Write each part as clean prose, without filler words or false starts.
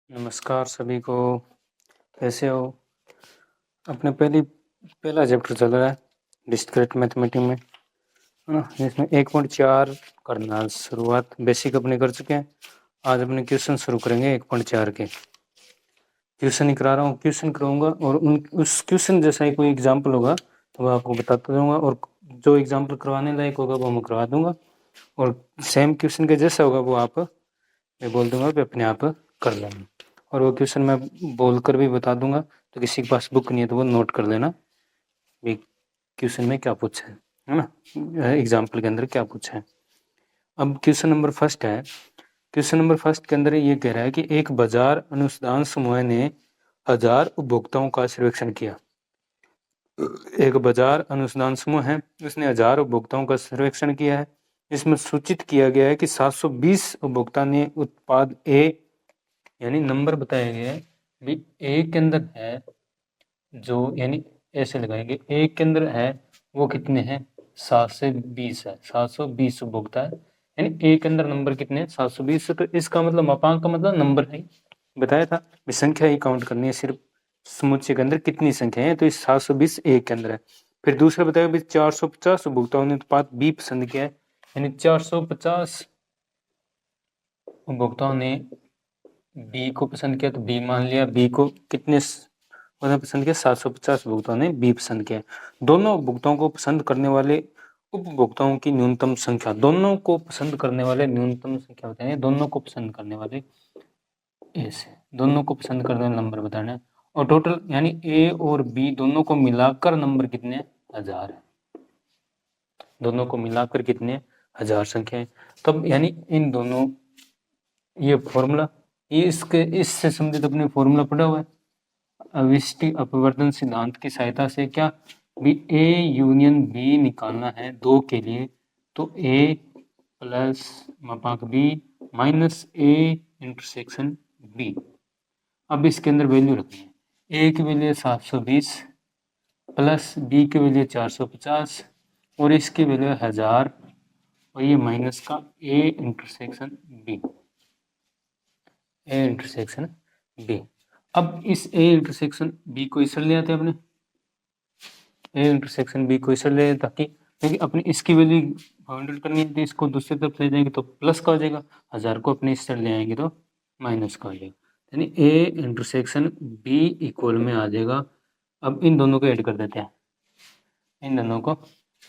नमस्कार सभी को। कैसे हो? अपने पहला चैप्टर चल रहा है डिस्क्रीट मैथमेटिक्स में, है ना। इसमें 1.4 करना है शुरुआत। बेसिक अपने कर चुके हैं। आज अपने क्वेश्चन शुरू करेंगे 1.4 के। क्वेश्चन ही करा रहा हूँ, क्वेश्चन कराऊंगा और उस क्वेश्चन जैसा ही कोई एग्जाम्पल होगा तो मैं आपको बताता रहूँगा, और जो एग्जाम्पल करवाने लायक होगा वो मैं करवा दूंगा, और सेम क्वेश्चन के जैसा होगा वो मैं बोल दूंगा कि अपने आप कर लेना। और वो क्वेश्चन मैं बोल कर भी बता दूंगा, तो किसी के पास बुक नहीं है तो वो नोट कर लेना भी क्वेश्चन में क्या पूछा है ना, एग्जाम्पल के अंदर क्या पूछा है। अब क्वेश्चन नंबर फर्स्ट है। क्वेश्चन नंबर फर्स्ट के अंदर ये कह रहा है कि एक बाजार अनुसंधान समूह ने 1000 उपभोक्ताओं का सर्वेक्षण किया। एक बाजार अनुसंधान समूह है, उसने 1000 उपभोक्ताओं का सर्वेक्षण किया है। इसमें सूचित किया गया है कि 720 उपभोक्ता ने उत्पाद ए, यानी नंबर बताया गया है भी ए के अंदर है जो, यानी ऐसे लगाएंगे ए के अंदर है वो कितने हैं, 720 है। 720 उपभोक्ता है, यानी ए के अंदर नंबर कितने हैं, 720। तो इसका मतलब मापांक का मतलब नंबर है, बताया था संख्या ही काउंट करनी है, सिर्फ समुच्चय के अंदर कितनी संख्या है, तो इस 720 ए के अंदर है। फिर दूसरा बताया भी 450 उपभोक्ताओं ने उत्पाद बी पसंद किया है, यानी 450 उपभोक्ताओं ने बी को पसंद किया, तो बी मान लिया। बी को कितने उन्होंने पसंद किया, 750 उपभोक्ताओं ने बी पसंद किया। दोनों उपभोक्ताओं को पसंद करने वाले उपभोक्ताओं की न्यूनतम संख्या, दोनों को पसंद करने वाले न्यूनतम संख्या बताएंगे। दोनों को पसंद करने वाले ऐसे, दोनों को पसंद करने वाले नंबर बताना है। और टोटल यानी ए और बी दोनों को मिलाकर नंबर कितने, 1000 है। दोनों को मिलाकर कितने, 1000 संख्या है। तब यानी इन दोनों, ये फॉर्मूला, ये इससे संबंधित अपने फॉर्मूला पढ़ा हुआ है अविष्टि अपवर्तन सिद्धांत की सहायता से। क्या भी ए यूनियन बी निकालना है दो के लिए, तो ए प्लस मापांक B minus A intersection B. अब इसके अंदर वैल्यू रखनी है। ए की वैल्यू 720 प्लस बी की वैल्यू 450 और इसकी वैल्यू 1000, और ये माइनस का A intersection B, A intersection B. अब इस ए इंटरसेक्शन बी को इस ले आते हैं अपने, ए इंटरसेक्शन बी को इस ले, ताकि क्योंकि अपनी इसकी वैल्यू फाइंड आउट करनी है, तो इसको दूसरी तरफ ले जाएंगे तो प्लस का हो जाएगा, 1000 को अपने इस साइड ले आएंगे तो माइनस का हो जाएगा, यानी ए इंटरसेक्शन बी इक्वल में आ जाएगा। अब इन दोनों को ऐड कर देते हैं, इन दोनों को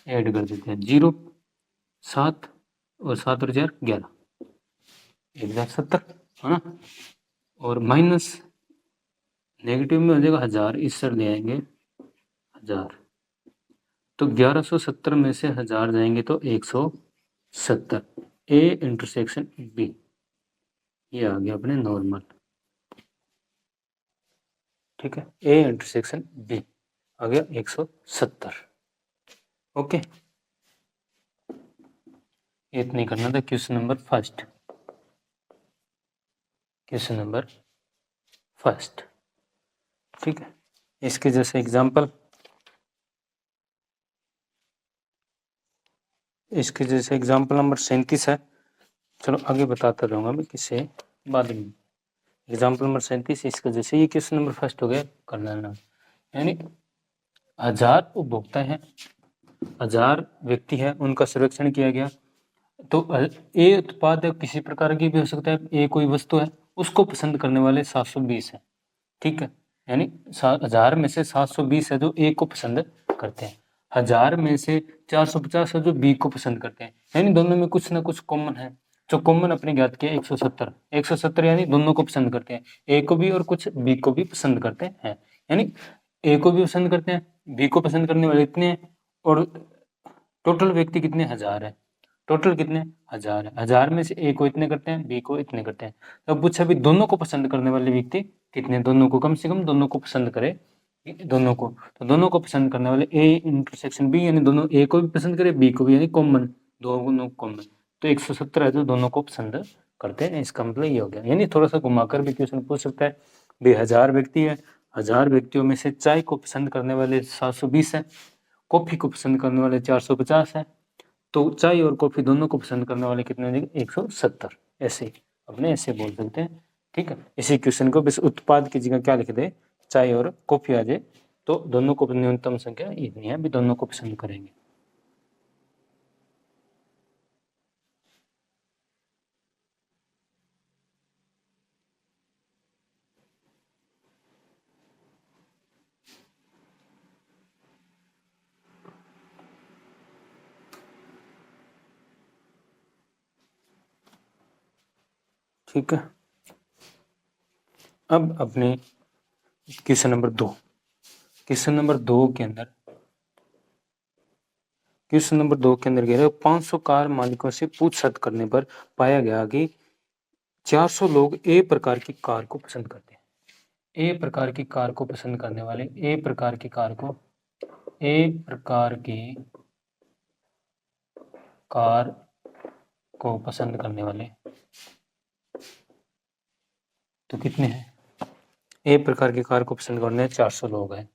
ऐड कर देते हैं। 0 7 और 7 और 4 11, 1070 है ना। और माइनस नेगेटिव में हो जाएगा 1000, इस साइड ले आएंगे 1000, तो 1170 में से 1000 जाएंगे तो 170। ए इंटरसेक्शन बी, ये आ गया अपने नॉर्मल, ठीक है। ए इंटरसेक्शन बी आ गया 170। ओके, इतना ही करना था question number first. Question number first, ठीक है। इसके जैसे एग्जाम्पल, इसके जैसे एग्जाम्पल नंबर 37 है। चलो आगे बताता रहूँगा मैं किससे बाद में। एग्जाम्पल नंबर 37 इसके जैसे, ये क्वेश्चन नंबर फर्स्ट हो गया कर लेना। यानी 1000 उपभोक्ता हैं, 1000 व्यक्ति हैं, उनका सर्वेक्षण किया गया। तो ए उत्पाद किसी प्रकार की भी हो सकता है, ए कोई वस्तु है, उसको पसंद करने वाले 720 है, ठीक है। यानी 1000 में से 720 है जो ए को पसंद करते हैं, 1000 में से 450 है जो बी को पसंद करते हैं, यानी दोनों में कुछ ना कुछ कॉमन है। जो कॉमन अपने ज्ञात किया 170, 170 यानी दोनों को पसंद करते हैं, ए को भी और कुछ बी को भी पसंद करते हैं। यानी ए को भी पसंद करते हैं, बी को पसंद करने वाले इतने हैं, और टोटल व्यक्ति कितने, 1000 है। टोटल कितने, 1000 है। 1000 में से ए को इतने करते हैं, बी को इतने करते हैं। तो अब पूछा भी दोनों को पसंद करने वाले व्यक्ति कितने, दोनों को कम से कम दोनों को पसंद करे, दोनों को, तो दोनों को पसंद करने वाले ए इंटरसेक्शन बी, यानी दोनों ए को भी पसंद करे बी को भी, यानी कॉमन, दोनों कॉमन, तो 170 है जो दोनों को पसंद करते हैं। इसका मतलब ये हो गया। यानी थोड़ा सा घुमाकर भी क्वेश्चन पूछ सकता है भाई 1000 व्यक्ति है, 1000 व्यक्तियों में से चाय को पसंद करने वाले 720 है, कॉफी को पसंद करने वाले 450 है, तो चाय और कॉफी दोनों को पसंद करने वाले कितने हो जाएंगे, 170। ऐसे अपने ऐसे बोल सकते हैं ठीक है, इसी क्वेश्चन को बस उत्पाद की जगह क्या लिख दे, चाय और कॉफी आ जाए, तो दोनों को न्यूनतम संख्या इतनी है, भी दोनों को पसंद करेंगे। ठीक है, अब अपने क्वेश्चन नंबर 2, क्वेश्चन नंबर 2 के अंदर क्वेश्चन नंबर 2 के अंदर कह रहे 500 कार मालिकों से पूछताछ करने पर पाया गया कि 400 लोग ए प्रकार की कार को पसंद करते हैं। ए प्रकार की कार को पसंद करने वाले, ए प्रकार की कार को, ए प्रकार की कार को पसंद करने वाले तो कितने हैं? ए प्रकार की कार को पसंद करने 400 लोग हैं।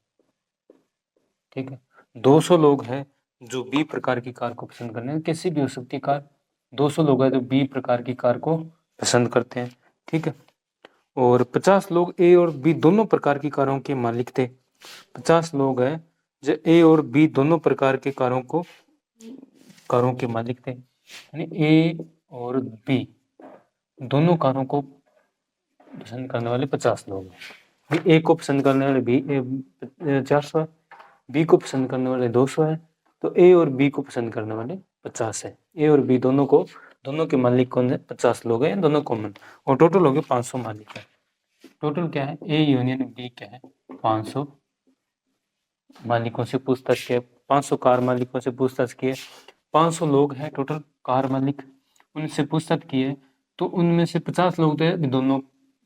ठीक है, 200 लोग हैं जो बी प्रकार की कार को पसंद करने, किसी भी हो सकती कार, 200 लोग हैं जो बी प्रकार की कार को पसंद करते हैं। ठीक है, और 50 लोग ए और बी दोनों प्रकार की कारों के मालिक थे। 50 लोग हैं जो ए और बी दोनों प्रकार के कारों के मालिक थे, यानी ए और बी दोनों कारों को पसंद करने वाले 50 लोग हैं। ए को पसंद करने वाले बी 400 है, बी को पसंद करने वाले 200 है, तो ए और बी को पसंद करने वाले 50 है। ए और बी दोनों के मालिक कौन है? 50 लोग हैं, दोनों कॉमन, और टोटल हो गए 500 मालिक है। टोटल क्या है? ए यूनियन बी क्या है? 500 मालिकों से पूछताछ किया, 500 कार मालिकों से पूछताछ किए, 500 लोग हैं टोटल कार मालिक, उनसे पूछताछ किए, तो उनमें से 50 लोग तो दोनों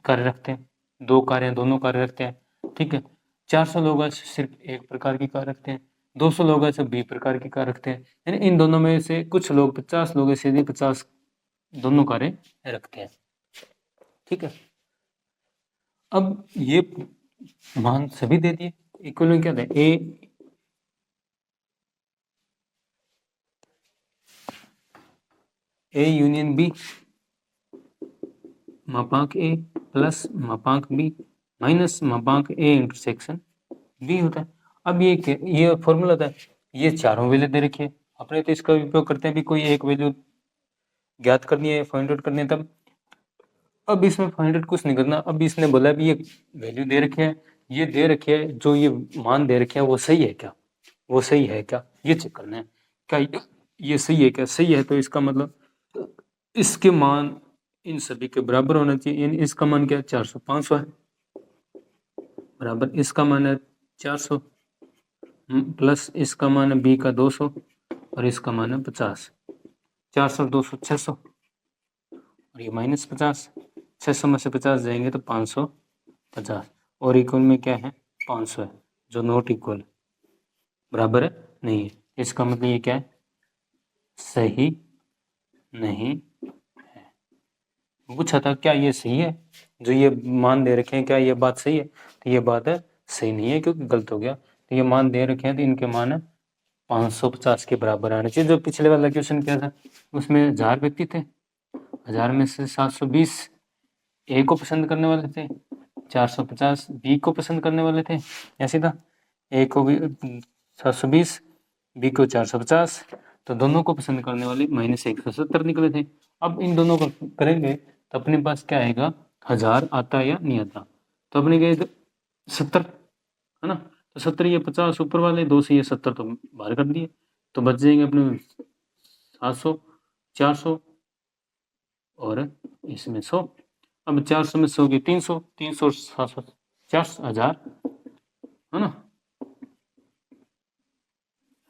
कार्य रखते हैं, 2 कारें दोनों कार्य रखते हैं। ठीक है, 400 लोग सिर्फ एक प्रकार की कार रखते हैं, 200 लोग सिर्फ बी प्रकार की कार रखते हैं, यानी इन दोनों में से कुछ लोग 50 लोग सीधे 50 दोनों कारें रखते हैं। ठीक है, अब ये मान सभी दे दिए, इक्वल क्या था? ए यूनियन बी मापांक ए प्लस मापांक बी माइनस मापांक ए इंटरसेक्शन बी होता है। अब ये फॉर्मूला होता है, ये चारों वैल्यू दे रखी है, अपने तो इसका उपयोग करते हैं भी कोई एक वैल्यू ज्ञात करनी है, फाइंड आउट करनी है तब। अब इसमें फाइंड आउट कुछ नहीं करना, अब इसने बोला भी ये वैल्यू दे रखी है, ये दे रखी है, जो ये मान दे रखे हैं वो सही है क्या, वो सही है क्या, ये चेक करना है, क्या ये सही है क्या? सही है तो इसका मतलब इसके मान इन सभी के बराबर होना चाहिए, यानी इसका मान क्या है? 400, 500 है, बराबर इसका मान है 400 प्लस इसका मान है बी का 200 और इसका मान है 50, 400 200 600 और ये माइनस 50, 600 में से 50 जाएंगे तो 550, और इक्वल में क्या है? 500 है, जो नॉट इक्वल बराबर है नहीं है, इसका मतलब ये क्या है? सही नहीं है। पूछा था क्या ये सही है, जो ये मान दे रखे हैं क्या ये बात सही है? तो ये बात है सही नहीं है, क्योंकि गलत हो गया। तो ये मान दे रखे हैं तो इनके मान 550 के बराबर आने चाहिए। जो पिछले वाला क्वेश्चन क्या था, उसमें 1000 व्यक्ति थे, 1000 में से 720 ए को पसंद करने वाले थे, 450 बी को पसंद करने वाले थे, ऐसे था, ए को भी 720, बी को 450, तो दोनों को पसंद करने वाले -170 निकले थे। अब इन दोनों को करेंगे तो अपने पास क्या आएगा? 1000 आता है या नहीं आता? तो अपने गए 70 है ना, तो 70 ये 50 ऊपर वाले, 2 से ये 70 तो बाहर कर दिए, तो बच जाएंगे अपने 700, 400 और इसमें 100। अब 400 में 100 की 300, 300 700 4000 है ना,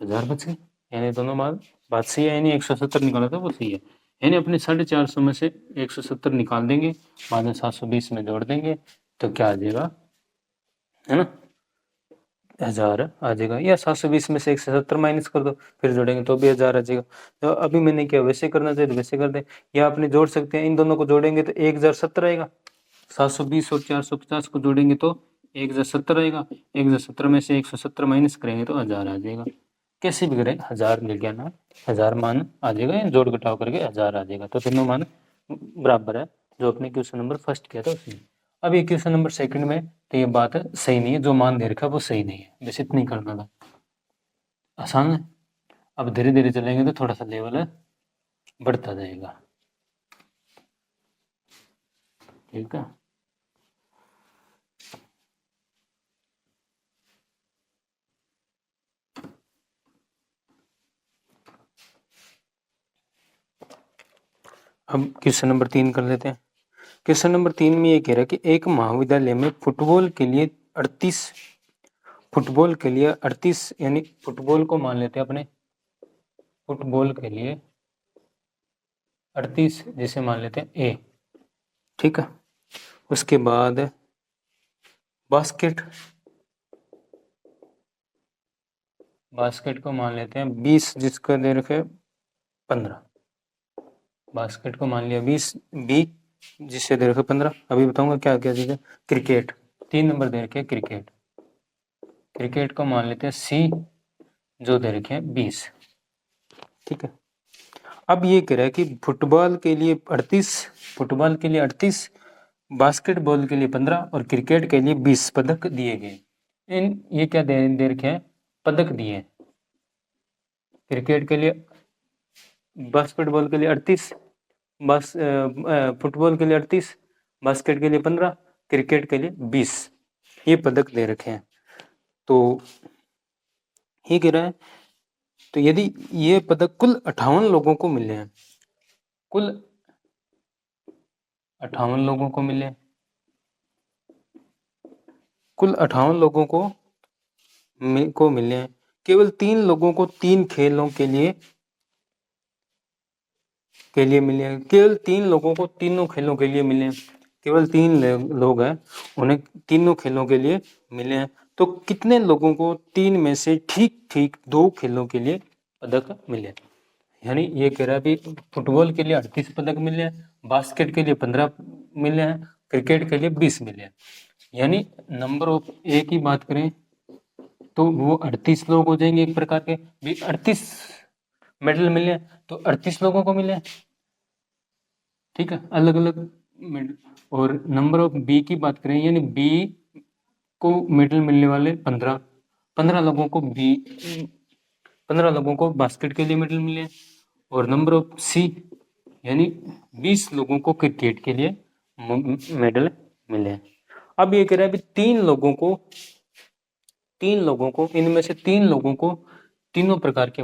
1000 बच गए, यानी दोनों बात सही है, यानी 170 निकाला था वो सही है, यानी अपने 450 में से 170 निकाल देंगे, बाद में 720 में जोड़ देंगे, तो क्या आ जाएगा, है ना, 1000 आ जाएगा, या 720 में से 170 माइनस कर दो, फिर जोड़ेंगे तो भी 1000 आ जाएगा। तो अभी मैंने क्या वैसे करना चाहिए तो वैसे कर दे, या अपने जोड़ सकते हैं, इन दोनों को जोड़ेंगे तो 1070 आएगा, 720 और 450 को जोड़ेंगे तो 1070 आएगा, 1070 में से 170 माइनस करेंगे तो 1000 आ जाएगा। कैसे भी करें 1000 मिल गया ना, 1000 मान आ जाएगा, जोड़ घटाव करके 1000 आ जाएगा, तो दोनों मान बराबर है, जो अपने क्वेश्चन नंबर फर्स्ट किया था उसमें। अब ये क्वेश्चन नंबर सेकंड में तो ये बात सही नहीं है, जो मान दे रखा है वो सही नहीं है, बस इतना ही करना था, आसान है। अब धीरे धीरे चलेंगे तो थोड़ा सा लेवल बढ़ता जाएगा, ठीक है। अब क्वेश्चन नंबर 3 कर लेते हैं। क्वेश्चन नंबर 3 में ये कह रहा है कि एक महाविद्यालय में फुटबॉल के लिए 38 यानी फुटबॉल को मान लेते हैं अपने, फुटबॉल के लिए 38 जैसे मान लेते हैं ए, ठीक है। उसके बाद बास्केट को मान लेते हैं 20, जिसका दे रखे 15, बास्केट को मान लिया 20 बी, जिससे दे रखे 15। अभी बताऊंगा क्या क्या चीज़ है। क्रिकेट 3 नंबर दे रखे क्रिकेट को मान लेते हैं सी, जो दे रखे हैं 20, ठीक है। अब ये कह रहा है कि फुटबॉल के लिए 38, बास्केटबॉल के लिए 15 और क्रिकेट के लिए 20 पदक दिए गए। ये क्या दे रखे हैं, पदक दिए हैं। क्रिकेट के लिए, बास्केटबॉल के लिए 38, फुटबॉल के लिए 38, बास्केट के लिए 15, क्रिकेट के लिए 20, ये पदक दे रखे हैं। तो ये कह रहा है, तो यदि ये पदक कुल 58 लोगों को मिले हैं, कुल 58 लोगों को मिले, कुल 58 लोगों को मिले हैं, केवल 3 लोगों को 3 खेलों के लिए मिले हैं, केवल 3 लोगों को तीनों खेलों के लिए मिले हैं, केवल 3 लोग हैं, उन्हें तीनों खेलों के लिए मिले हैं। तो कितने लोगों को 3 में से ठीक 2 खेलों के लिए पदक मिले? यानी ये कह रहा है कि फुटबॉल के लिए 38 पदक मिले हैं, बास्केट के लिए 15 मिले हैं, क्रिकेट के लिए 20 मिले हैं। यानी नंबर ऑफ ए की बात करें तो वो 38 लोग हो जाएंगे एक प्रकार के, भी 38 मेडल मिले हैं तो 38 लोगों को मिले हैं, ठीक है, अलग अलग मेडल। और नंबर ऑफ बी की बात करें, यानी बी को मेडल मिलने वाले 15 लोगों को 15 लोगों को बास्केट के लिए मेडल मिले, और नंबर ऑफ सी यानी 20 लोगों को क्रिकेट के लिए मेडल मिले। अब ये कह रहा है कि 3 लोगों को इनमें से 3 लोगों को तीनों प्रकार के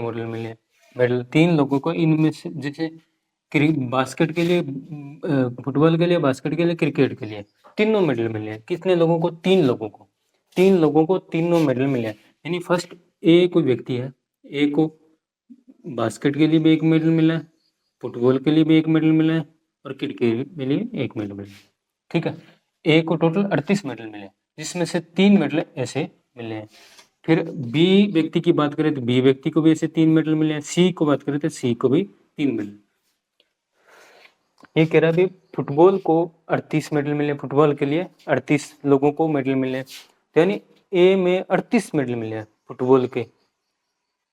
मेडल 3 लोगों को इनमें से, जैसे बास्केट के लिए, फुटबॉल के लिए, बास्केट के लिए, क्रिकेट के लिए तीनों मेडल मिले हैं। कितने लोगों को? 3 लोगों को तीनों मेडल मिले हैं। यानी फर्स्ट ए कोई व्यक्ति है, ए को बास्केट के लिए भी एक मेडल मिला है, फुटबॉल के लिए भी एक मेडल मिला है, और क्रिकेट के लिए एक मेडल मिला है, ठीक है। ए को टोटल 38 मेडल मिले, जिसमें से 3 मेडल ऐसे मिले हैं। फिर बी व्यक्ति की बात करें तो बी व्यक्ति को भी ऐसे 3 मेडल मिले हैं, सी को बात करें तो सी को भी 3 मेडल। ये कह रहा है फुटबॉल को 38 मेडल मिले, फुटबॉल के लिए 38 लोगों को मेडल मिले, यानी ए में 38 मेडल मिले हैं फुटबॉल के।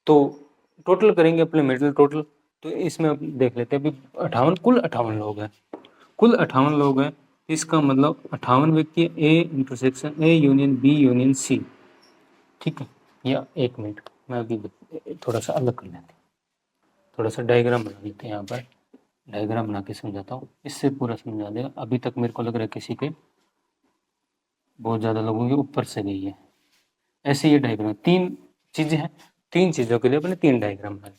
तो टोटल करेंगे अपने मेडल टोटल, तो इसमें अब देख लेते हैं, अभी 58 कुल 58 लोग हैं, कुल 58 लोग हैं, इसका मतलब 58 व्यक्ति A intersection A union B union C, ठीक है। या एक मिनट मैं अभी थोड़ा सा अलग कर लेते हैं, थोड़ा सा डायग्राम बना लेते हैं, यहाँ पर डायग्राम बना के समझाता हूँ, इससे पूरा समझा देगा। अभी तक मेरे को लग रहा है किसी के बहुत ज़्यादा लोगों के ऊपर से गई है। ऐसे ये डायग्राम 3 चीज़ें हैं, 3 चीज़ों के लिए अपने 3 डायग्राम बने,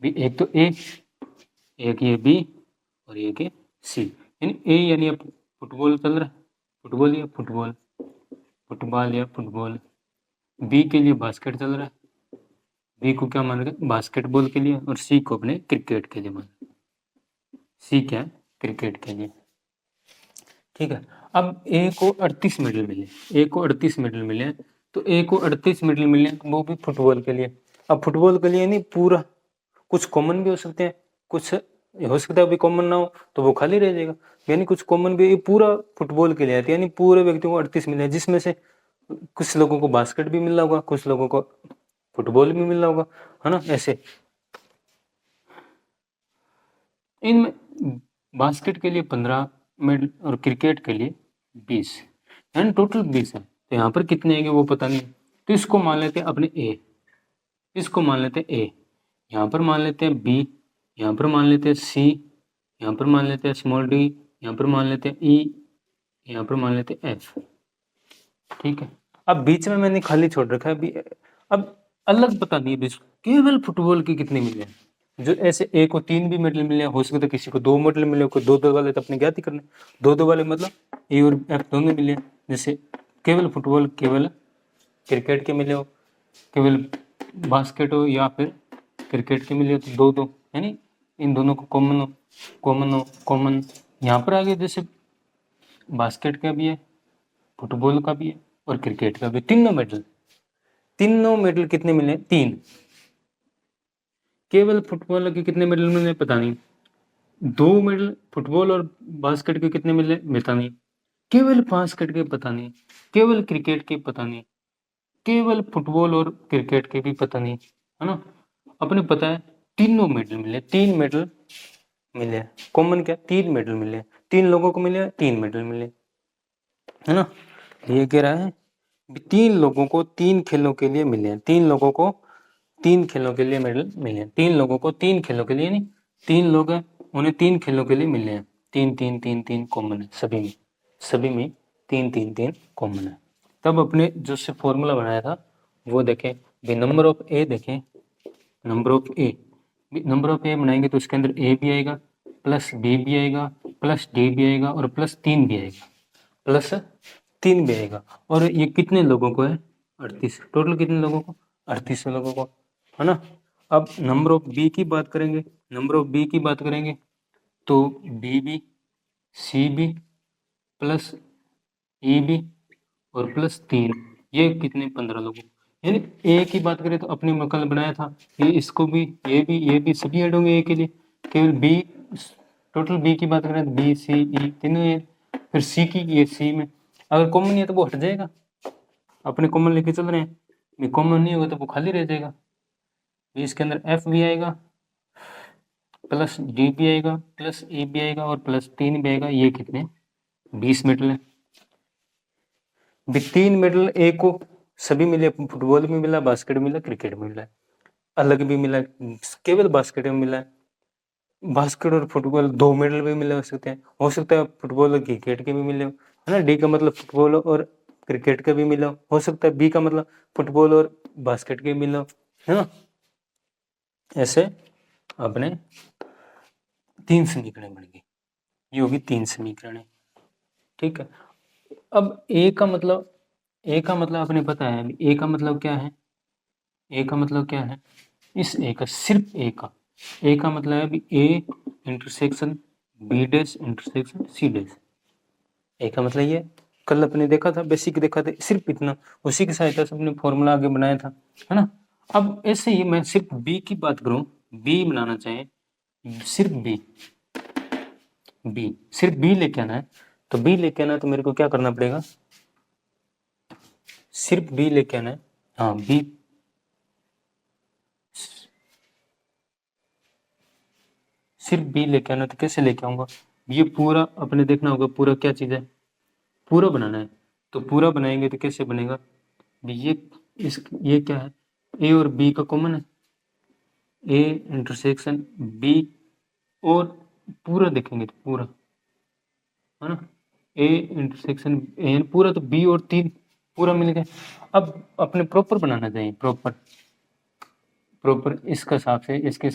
भी एक तो ए, एक ये बी, और एक ये सी। यानी ए यानी अब फुटबॉल चल रहा है, फुटबॉल या फुटबॉल, फुटबॉल या फुटबॉल। बी के लिए बास्केट चल रहा है, बी को क्या मान रहे बास्केटबॉल के लिए, और सी को अपने क्रिकेट के लिए मान, सी क्या है क्रिकेट के लिए, ठीक है। अब ए को 38 मेडल मिले, ए को 38 मेडल मिले, तो ए को 38 मेडल मिले वो भी फुटबॉल के लिए। अब फुटबॉल के लिए नहीं पूरा, कुछ कॉमन भी हो सकते हैं, कुछ हो सकता है अभी कॉमन ना हो तो वो खाली रह जाएगा, यानी कुछ कॉमन भी, ये पूरा फुटबॉल के लिए आती है, यानी पूरे व्यक्तियों को 38 मिले, जिसमें से कुछ लोगों को बास्केट भी मिला होगा, कुछ लोगों को फुटबॉल भी मिला होगा, है ना। ऐसे इनमें बास्केट के लिए 15 मिडल और क्रिकेट के लिए 20, यानी टोटल 20 है। तो यहाँ पर कितने आएंगे वो पता नहीं, तो इसको मान लेते हैं अपने ए, इसको मान लेते हैं ए, यहाँ पर मान लेते हैं बी, यहाँ पर मान लेते हैं सी, यहाँ पर मान लेते हैं स्मॉल डी, यहाँ पर मान लेते हैं ई, यहाँ पर मान लेते हैं एफ। ठीक है, अब बीच में मैंने खाली छोड़ रखा है अभी। अब अलग बता दिए केवल फुटबॉल के कितने मिले हैं। जो ऐसे ए को 3 भी मेडल मिले, हो सकता है किसी को 2 मेडल मिले, कोई 2-2 वाले तो अपने ज्ञात ही करने, 2-2 वाले मतलब ए और एफ दोनों मिले। जैसे केवल फुटबॉल केवल क्रिकेट के मिले हो, केवल बास्केट हो या फिर क्रिकेट के मिले हो तो 2-2, यानी इन दोनों को कॉमन यहाँ पर आगे जैसे बास्केट का भी है, फुटबॉल का भी है और क्रिकेट का भी, तीनों मेडल कितने मिले? 3। केवल फुटबॉल के कितने मेडल मिले पता नहीं, 2 मेडल फुटबॉल और बास्केट के कितने मिले पता नहीं, केवल बास्केट के पता नहीं, केवल क्रिकेट के पता नहीं, केवल फुटबॉल और क्रिकेट के भी पता नहीं, है ना। अपने पता है तीनों मेडल मिले, 3 मेडल मिले। कॉमन क्या? 3 मेडल मिले, 3 लोगों को मिले, 3 मेडल मिले, है ना। ये कह रहा है 3 लोगों को 3 खेलों के लिए मिले हैं, 3 लोगों को 3 खेलों के लिए मेडल मिले हैं, 3 लोगों को 3 खेलों के लिए, नहीं 3 लोग हैं उन्हें 3 खेलों के लिए मिले हैं। 3-3-3-3 कॉमन है सभी में 3-3-3 कॉमन है। तब अपने जो से फॉर्मूला बनाया था वो देखें, नंबर ऑफ ए देखें, नंबर ऑफ ए बनाएंगे तो इसके अंदर ए भी आएगा, प्लस बी भी आएगा, प्लस डी भी आएगा और प्लस 3 भी आएगा, प्लस 3 भी आएगा। और ये कितने लोगों को है? 38। टोटल कितने लोगों को? 38 लोगों को, है ना। अब नंबर ऑफ बी की बात करेंगे, तो बी भी, सी भी, प्लस ई भी और प्लस 3, ये कितने? 15 लोगों। यानी ए की बात करें तो अपने में कल बनाया था, ये इसको भी, ये भी सभी ऐड होंगे ए के लिए। केवल बी, टोटल बी की बात करें तो बी सी ई तीनों है, फिर सी की, ये सी में अगर कॉमन नहीं है तो वो हट जाएगा, अपने कॉमन लेके चल रहे हैं, कॉमन नहीं होगा तो वो खाली रह जाएगा। इसके अंदर एफ भी आएगा, प्लस डी भी आएगा, प्लस ए भी आएगा और प्लस 3 भी आएगा। ये कितने? 20 मेडल है। 3 मेडल ए को सभी मिले, फुटबॉल में मिला, बास्केट में मिला, क्रिकेट में मिला, अलग भी मिला, केवल बास्केट में मिला है। बास्केट और फुटबॉल 2 मेडल भी मिले हो सकता है फुटबॉल और क्रिकेट के भी मिले हो, है ना। डी का मतलब फुटबॉल और क्रिकेट का भी मिला हो सकता है, बी का मतलब फुटबॉल और बास्केट के मिला, है ना। ऐसे अपने 3 समीकरण बन गए, ये होगी 3 समीकरण, ठीक है। अब ए का मतलब आपने पता है, ए का मतलब क्या है? ए का मतलब क्या है? इस ए का, सिर्फ ए का मतलब है अभी A intersection B dash intersection C dash. A का मतलब ये कल अपने देखा था, बेसिक देखा था, सिर्फ इतना, उसी की सहायता से अपने फॉर्मूला आगे बनाया था, है ना। अब ऐसे ही मैं सिर्फ बी की बात करूं, बी बनाना चाहे, सिर्फ बी लेके आना है, तो बी लेके आना है तो मेरे को क्या करना पड़ेगा? सिर्फ बी लेके आना है। हाँ, बी सिर्फ बी लेके आना, तो कैसे लेके आऊंगा? ये पूरा अपने देखना होगा, पूरा क्या चीज है, पूरा बनाना है। तो पूरा बनाएंगे तो कैसे बनेगा? ये क्या है? ए और बी का कॉमन है, ए इंटरसेक्शन बी, और पूरा देखेंगे तो पूरा, है ना, ए इंटरसेक्शन ए पूरा, तो बी और 3 पूरा मिल गया। अब अपने प्रॉपर बनाना चाहिए, प्रॉपर इसके हिसाब से, इसके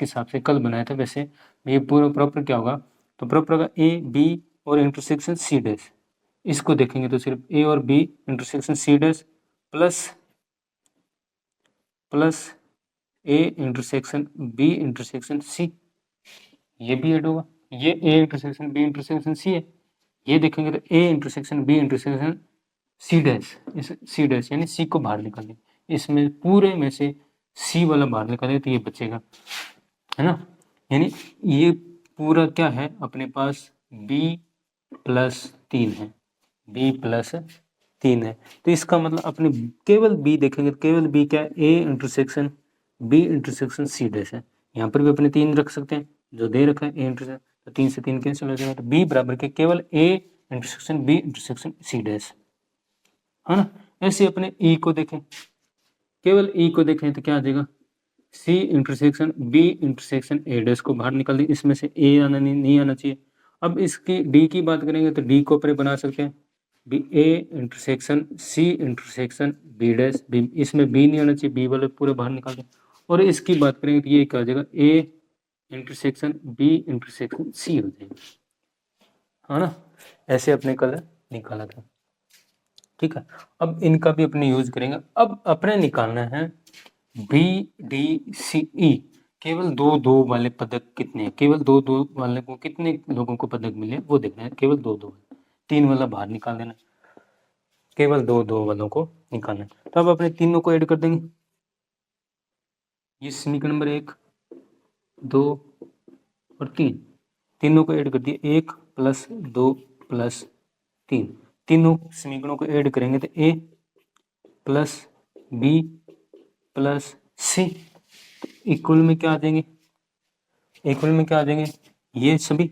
हिसाब से कल बनाया था वैसे। ये पूरा प्रॉपर क्या होगा? तो प्रॉपर का ए बी और इंटरसेक्शन सी डैश, इसको देखेंगे तो सिर्फ ए और B intersection C dash plus A intersection B intersection C, ये भी ऐड होगा। ये A intersection B intersection C है, ये देखेंगे तो A intersection B intersection C dash, इस सी डैश यानी सी को बाहर निकालें, इसमें पूरे में से सी वाला बाहर निकालें तो ये बचेगा, है ना। यानी ये पूरा क्या है अपने पास? b प्लस 3 है, b प्लस 3 है। तो इसका मतलब अपने केवल b देखेंगे तो केवल b क्या है? a intersection b intersection c dash है। यहाँ पर भी अपने 3 रख सकते हैं जो दे रखा है, a इंटरसेक्शन, तो 3 से 3 कैंसिल हो जाएगा, तो बी बराबर के केवल A intersection B intersection C dash, है ना। ऐसे अपने ई को देखें, केवल ई को देखें तो क्या आ जाएगा, C intersection B intersection A dash को बाहर निकाल दी, इसमें से ए आना नहीं आना चाहिए। अब इसकी डी की बात करेंगे तो डी को अपने बना सकते हैं B A intersection C intersection B dash, B इसमें बी नहीं आना चाहिए, बी वाले पूरे बाहर निकाल दें। और इसकी बात करेंगे तो ये क्या हो जाएगा, A intersection B intersection C हो जाएगा, है ना। ऐसे अपने कल निकाला था, ठीक है। अब इनका भी अपने यूज करेंगे। अब अपने निकालना है बी डी सी ई, केवल दो दो वाले पदक कितने हैं, केवल दो दो वाले को कितने लोगों को पदक मिले वो देखना है, केवल दो दो, तीन वाला बाहर निकाल देना, केवल दो दो वालों को निकालना है। तो अब अपने तीनों को ऐड कर देंगे, ये समीकरण नंबर 1 2 और 3, तीनों को ऐड कर दिए, 1 + 2 + 3, तीनों समीकरणों को ऐड करेंगे तो A plus B plus C, equal में क्या आ जाएंगे, इक्वल में क्या आ जाएंगे, ये सभी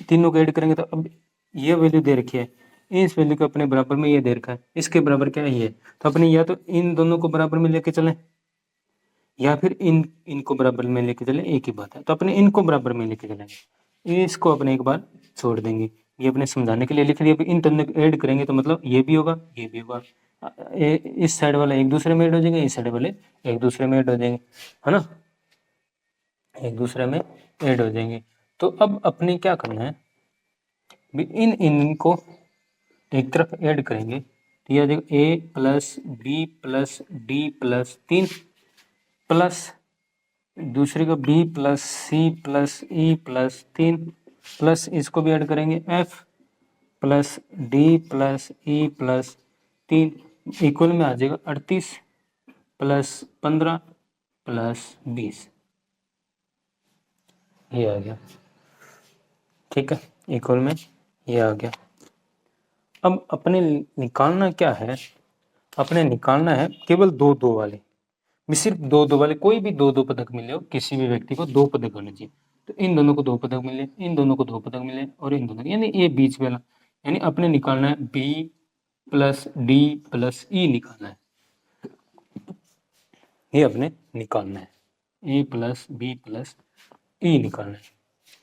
तीनों को ऐड करेंगे तो अब ये वैल्यू दे रखी है, इस वैल्यू को अपने बराबर में ये दे रखा है, इसके बराबर क्या है ये, तो अपने या तो इन दोनों को बराबर में लेके चलें या फिर इनको बराबर में लेके चले, एक ही बात है। तो अपने इनको बराबर में लेके चलेंगे, इसको अपने एक बार छोड़ देंगे, ये अपने समझाने के लिए लिख लिया। इन दोनों को ऐड करेंगे तो मतलब ये भी होगा ये भी होगा, इस साइड वाले एक दूसरे में ऐड हो जाएंगे, इस साइड वाले एक दूसरे में ऐड हो जाएंगे, है ना, एक दूसरे में ऐड हो जाएंगे। तो अब अपने क्या करना है, इनको एक तरफ ऐड करेंगे तो यह देखो A plus B plus D plus 3 plus दूसरे को B plus C plus E plus 3 plus इसको भी ऐड करेंगे F plus D plus E plus 3, equal में आ जाएगा 38 प्लस 15 प्लस 20, ये आ गया, ठीक है, इक्वल में ये आ गया। अब अपने निकालना क्या है, अपने निकालना है केवल दो दो वाले, सिर्फ दो दो वाले, कोई भी दो दो पदक मिले हो, किसी भी व्यक्ति को दो पदक होने चाहिए, तो इन दोनों को दो पदक मिले, इन दोनों को दो पदक मिले और इन दोनों, यानी ये बीच वाला, यानी अपने निकालना है बी प्लस डी प्लस ई निकालना है, ये अपने निकालना है, ए प्लस बी प्लस ई निकालना है,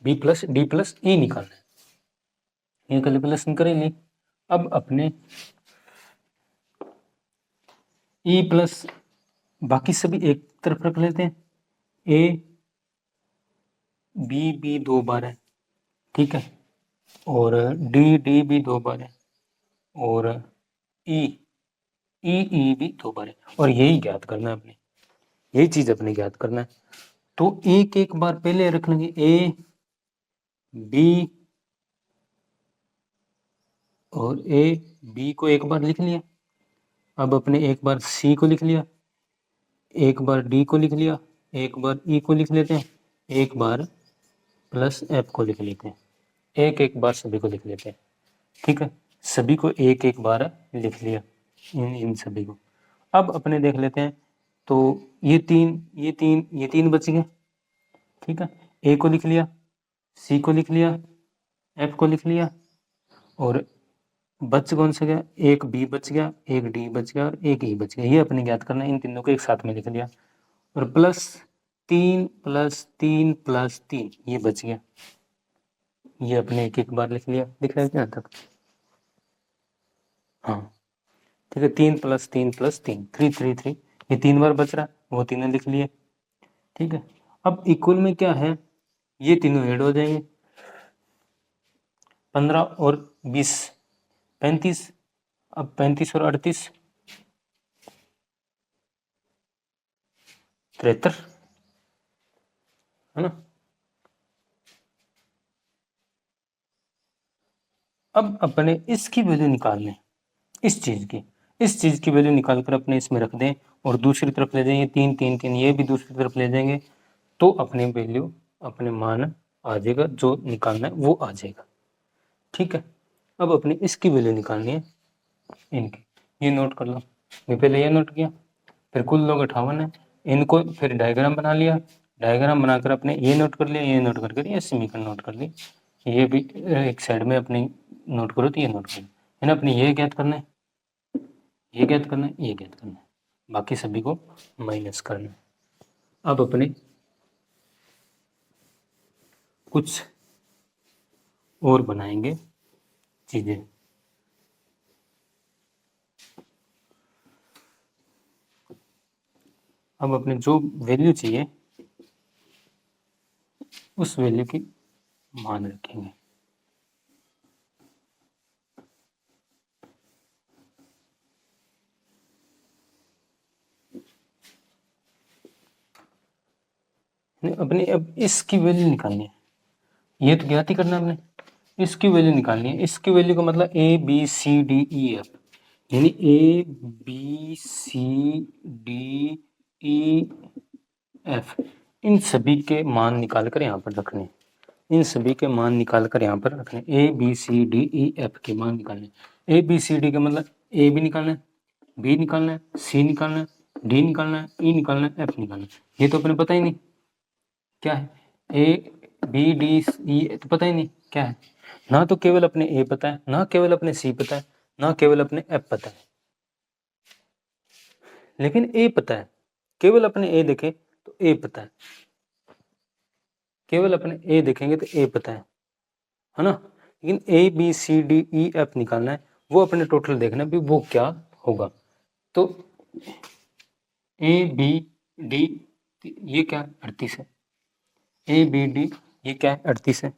बी प्लस डी प्लस ई निकालना है, ये कैलकुलेशन करेंगे। अब अपने ई प्लस बाकी सभी एक तरफ रख लेते हैं, ए बी भी 2 बार है, ठीक है, और डी डी भी 2 बार है, और ई ई भी 2 बार है, और यही ज्ञात करना है अपने, यही चीज अपने ज्ञात करना है। तो एक एक बार पहले रख लेंगे, ए बी और ए बी को एक बार लिख लिया, अब अपने एक बार सी को लिख लिया, एक बार डी को लिख लिया, एक बार ई को लिख लेते हैं, एक बार प्लस एफ को लिख लेते हैं, एक एक बार सभी को लिख लेते हैं, ठीक है, सभी को एक एक बार लिख लिया, इन सभी को। अब अपने देख लेते हैं, तो ये तीन बच गए, ठीक है, ए को लिख लिया, सी को लिख लिया, एफ को लिख लिया, और बच कौन सा गया, एक बी बच गया, एक डी बच गया और एक ई बच गया, ये अपने ज्ञात करना है, इन तीनों को एक साथ में लिख लिया, और प्लस 3 + 3 + 3 ये बच गया, ये अपने एक एक बार लिख लिया, दिख रहा है क्या तक, हाँ, ठीक है, 3 + 3 + 3 3 3 3, ये 3 बार बच रहा, वो तीनों लिख लिए, ठीक है। अब इक्वल में क्या है, ये तीनों ऐड हो जाएंगे, 15 और 20 35, अब 35 और 38 73, है ना। अब अपने इसकी वैल्यू निकालने, इस चीज की वैल्यू निकाल कर अपने इसमें रख दें और दूसरी तरफ ले जाएंगे, 3 3 3 ये भी दूसरी तरफ ले जाएंगे, तो अपने वैल्यू अपने मान आ जाएगा, जो निकालना है वो आ जाएगा, ठीक है। अब अपने इसकी वैल्यू निकालनी है इनकी, ये नोट कर लो, मैं पहले ये नोट किया, फिर कुल लोग 58 है, इनको फिर डायग्राम बना लिया, डायग्राम बनाकर अपने ये नोट कर लिया, ये नोट कर ये समीकरण नोट कर ली, ये भी एक साइड में अपनी नोट करो तो ये नोट करो है ना। अपने ये ज्ञात करना है, ये ज्ञात करना है, ये ज्ञात करना है, बाकी सभी को माइनस करना है। अब अपने कुछ और बनाएंगे चीजें। अब अपने जो वैल्यू चाहिए उस वैल्यू की मान रखेंगे। अपने अब इसकी वैल्यू निकालनी है, ये तो ज्ञात ही करना है हमने, इसकी वैल्यू निकालनी है। इसकी वैल्यू का मतलब A B C D E F, यानी A B C D E F, इन सभी के मान निकाल कर यहाँ पर रखने, इन सभी के मान निकाल कर यहाँ पर रखने। A B C D E F के मान निकालने। ए बी सी डी का मतलब ए भी निकालना है, बी निकालना है, सी निकालना है, डी निकालना है, ई निकालना है, एफ निकालना है। ये तो अपने पता ही नहीं क्या है, ए बी डी ई तो पता ही नहीं क्या है, ना तो केवल अपने ए पता है, ना केवल अपने सी पता है, ना केवल अपने एफ पता है, लेकिन ए पता है। केवल अपने ए देखे तो ए पता है, केवल अपने ए देखेंगे तो ए पता है ना। लेकिन A B C D E F निकालना है, वो अपने टोटल देखना है भी वो क्या होगा। तो ए बी डी ये क्या 38 है, ए बी डी ये क्या है 38 है,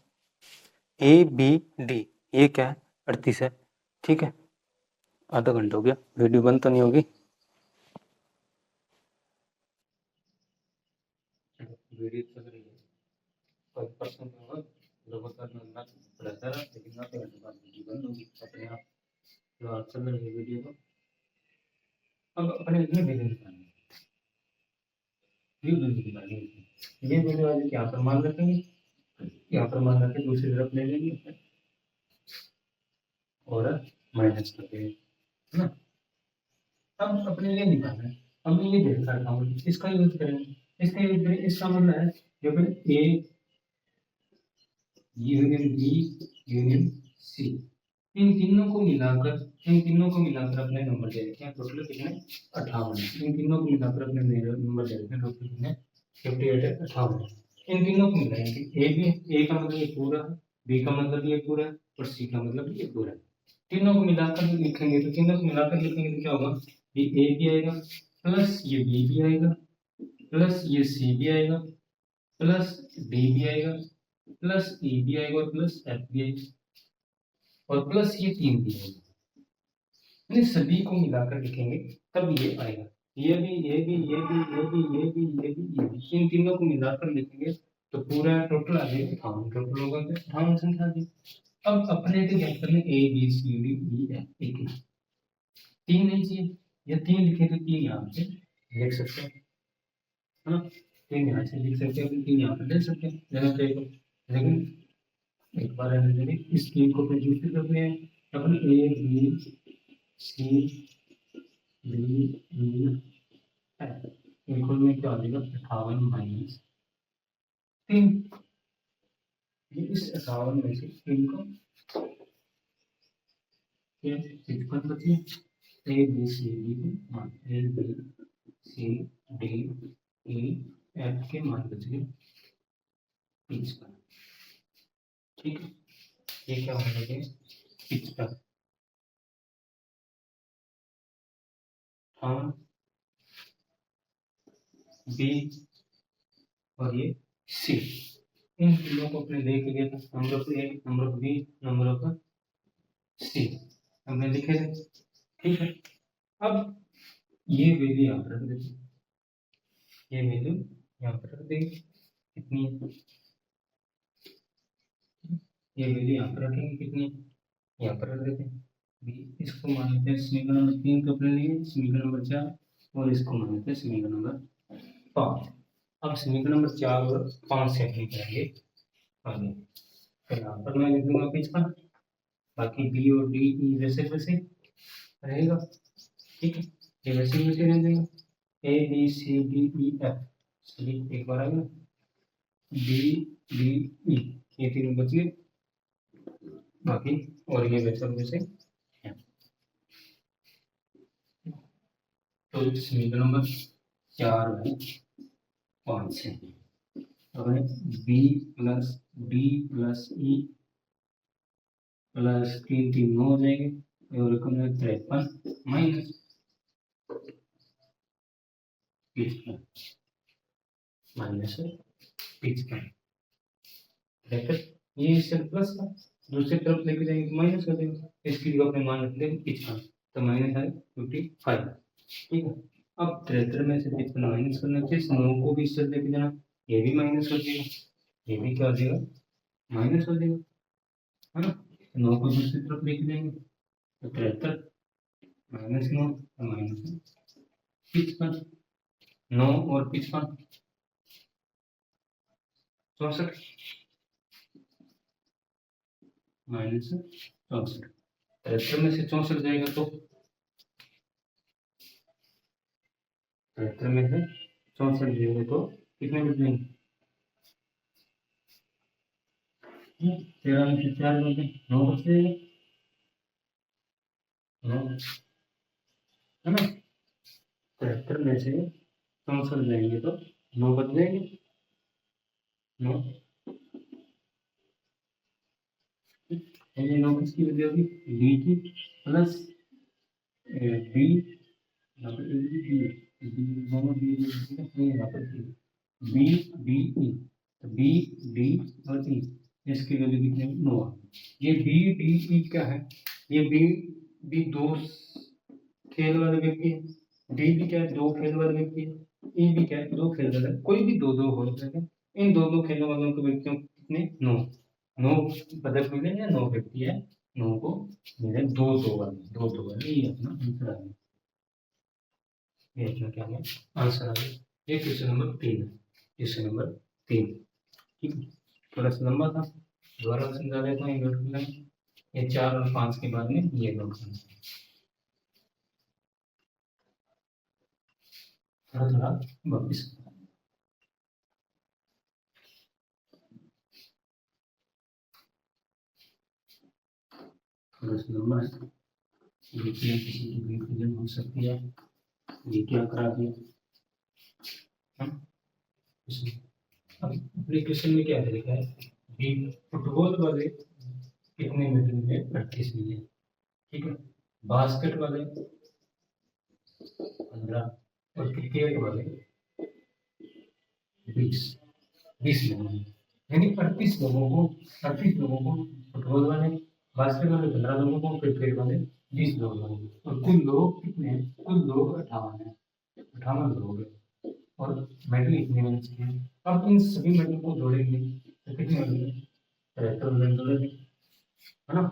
ए बी डी ये क्या है 38 है। ठीक है, आधा घंटा हो गया, वीडियो बंद तो नहीं होगी। वीडियो चल रही है, 5% होगा लगातार ना रहता रहा, लेकिन आधे घंटे बाद वीडियो बंद होगी अपने आप, जो चल रही है वीडियो को। अब अपने ये वीडियो निकालनी है, ये वीडियो निकालनी है, ये वीडियो वाले यहाँ पर मान रखेंगे, यहाँ पर मान रखे दूसरी तरफ ले लेंगे और माइनस कर देंगे, है ना। अब अपने ये निकालना है, हमने ये देख रखा है, इसका यूज करेंगे, इसका यूज करेंगे। इसका मतलब है जब A union B union C, इन तीनों को मिलाकर, इन तीनों को मिलाकर अपने नंबर दे रखे हैं, टोटल कितने 58। इन तीनों को मिलाकर अपने नंबर दे रखे हैं, टोटल कितने 58 है, 58। इन तीनों को मिलाएंगे, ए भी, ए का मतलब ये पूरा है, बी का मतलब ये पूरा है और सी का मतलब ये पूरा है। तीनों को मिलाकर लिखेंगे तो तीनों को मिलाकर लिखेंगे तो क्या होगा, ये ए भी आएगा प्लस ये बी भी आएगा प्लस ये सी भी आएगा प्लस डी भी आएगा प्लस ई भी आएगा और प्लस एफ भी आएगा और प्लस ये 3 भी आएगा। इन सभी को मिलाकर लिखेंगे तब ये आएगा, ये भी ये भी ये भी ये भी ये भी ये भी ये भी, इन तीनों को मिलाकर लिखेंगे तो पूरा टोटल आ जाएगा 58। टोटल होगा 58 संख्या आ जाएगी। अब अपने को ज्ञात करना A B C D E F, एक ही 3 नहीं चाहिए, या 3 लिखे तो 3 यहाँ पे लिख सकते हैं, है ना। 3 यहाँ से लिख सकते हैं, 3 यहाँ पे लिख सकते हैं, लेना चाहिए तो। लेकिन एक बार इस 3 को फिर दूसरी तरफ ले अपन A B C D E F, equal में क्या आ जाएगा 58 माइनस 3। इस 58 में से 3 को 55 बचे, ए बी सी डी के मान, A B C D E F के मान बच गए 55। ठीक है, ये क्या होने लगे 55, हाँ बी और ये सी, इन तीनों को अपने देख लिया था, number of A, number of B, number of C हमने लिखे थे। ठीक है, अब ये वैल्यू यहाँ पर रख देते, ये वैल्यू यहाँ पर रख देंगे कितनी है, ये वैल्यू यहाँ पर रखेंगे कितनी, यहाँ पर रख देते हैं बी। इसको मान लेते हैं समीकरण नंबर 3 को अपने लिए, समीकरण नंबर 4, और इसको मान लेते हैं समीकरण नंबर 5। अब समीकरण नंबर 4 और 5 से अपने करेंगे आगे, तो यहाँ पर मैं लिख दूंगा 55, बाकी बी और डी ई वैसे वैसे रहेगा। ठीक है, ये वैसे वैसे रह जाएगा, A B C D E F सभी एक बार आ गया। डी डी ई, ये तीनों बच गए, बाकी और ये बचा में से है। तो समीकरण नंबर 4 है 5 से अब है B plus D plus E plus 3 9 हो जाएंगे और रकम है 53 माइनस माइनस 55 ये इससे प्लस का दूसरी तरफ लेके जाएंगे तो माइनस हो जाएगा, इसकी जगह अपने मान रख देंगे 55 तो माइनस है 55। ठीक है, अब 73 में से 55 माइनस करना चाहिए, 9 को भी इससे लेके जाना, ये भी माइनस हो जाएगा, ये भी क्या हो जाएगा माइनस हो जाएगा, है ना। 9 को दूसरी तरफ लेके जाएंगे तो 73 माइनस 9 माइनस 55, 9 और 55 64 माइनस 64, 73 में से 64 जाएगा तो 73 में से 64 जाएंगे तो कितने बच जाएंगे, 13 में से 4 बच गए 9 बच जाएगा, 9 है ना। 73 में से 64 जाएंगे तो 9 बच जाएंगे, 9 ये 9 किसकी वजह होगी, बी की प्लस बी दोनों बी डी ई, तो बी डी और ई इसकी वैल्यू कितनी 9। ये बी डी ई क्या है, ये बी भी दो खेल वाले व्यक्ति है, डी भी क्या है दो खेल वाले व्यक्ति है, ई भी क्या है दो खेल वाले, कोई भी दो दो हो सकते हैं, इन दो दो खेलने वालों के व्यक्तियों कितने 9 9 पदक मिले या 9 व्यक्ति है, 9 को मिले दो दो वाले ये अपना आंसर आ गया, ये अपना क्या है आंसर आ गया। ये क्वेश्चन नंबर 3 है, क्वेश्चन नंबर 3। ठीक है, थोड़ा सा लंबा था, दोबारा समझा देता हूँ, नोट कर लेंगे, ये 4 और 5 के बाद में ये नोट करना थोड़ा थोड़ा वापिस। थोड़ा सा लंबा है, देखिए किसी की भी कंफ्यूजन हो सकती है, ये क्या करा दिया। अब एप्लीकेशन में क्या लिखा है, फुटबॉल वाले कितने मेडल मिले 38 मिले, ठीक है, बास्केट वाले 15 और क्रिकेट वाले 20 लोगों ने, यानी 38 लोगों को फुटबॉल वाले, बास्केट वाले 15 लोगों को, क्रिकेट वाले 20 लोगों को, और कुल लोग कितने हैं, कुल लोग 58 है, 58 लोग हैं और मेडल इतने मिलने चाहिए। अब इन सभी मेडल को जोड़ेंगे तो कितने मिलेंगे 73 मेडल है ना,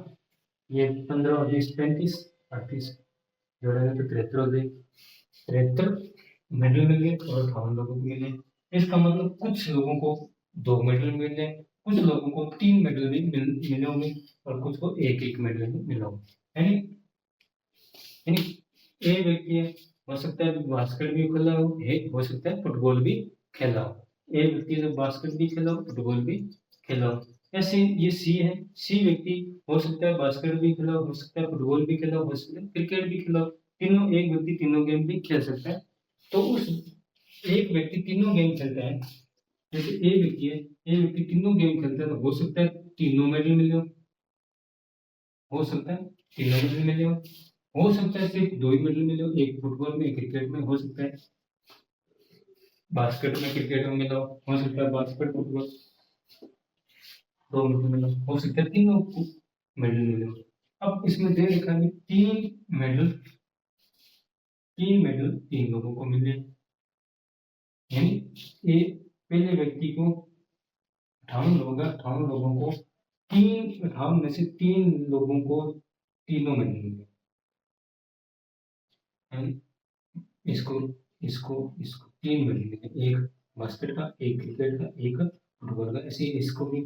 ये 15 और 20 35 38 जोड़ेंगे तो 73 हो जाएगी, 73 मेडल मिले और 58 लोगों को मिले, इसका मतलब कुछ लोगों को 2 मेडल मिले, कुछ लोगों को 3 मेडल भी मिले होंगे और कुछ को एक एक मेडल भी मिला होगा, यानी ए व्यक्ति है, हो सकता है बास्केट भी खेला हो, हो सकता है फुटबॉल भी खेला हो, ए व्यक्ति जो बास्केट भी खेला हो फुटबॉल भी खेला हो, ऐसे ये सी है, सी व्यक्ति हो सकता है बास्केट भी खेला हो सकता है फुटबॉल भी खेला हो सकता है क्रिकेट भी खेला हो, तीनों एक व्यक्ति तीनों गेम भी खेल सकता है, तो उस एक व्यक्ति तीनों गेम खेलता है, जैसे ए व्यक्ति है, ए व्यक्ति तीनों गेम खेलता है तो हो सकता है तीनों मेडल मिले हो सकता है तीनों मेडल मिले हो सकता है सिर्फ 2 ही मेडल मिले हो, एक फुटबॉल में एक क्रिकेट में, हो सकता है बास्केट में क्रिकेट में मिला हो सकता है बास्केट फुटबॉल 2 मेडल मिला हो सकता है तीनों मेडल मिले हो। अब इसमें दे रखा है 3 मेडल 3 लोगों को मिले, यानी ये पहले व्यक्ति को 58 लोगों को 58 में से 3 लोगों को तीनों मेडल मिले, इसको इसको इसको 3 मेडल मिले, एक बास्केट का एक क्रिकेट का एक फुटबॉल का, ऐसे इसको भी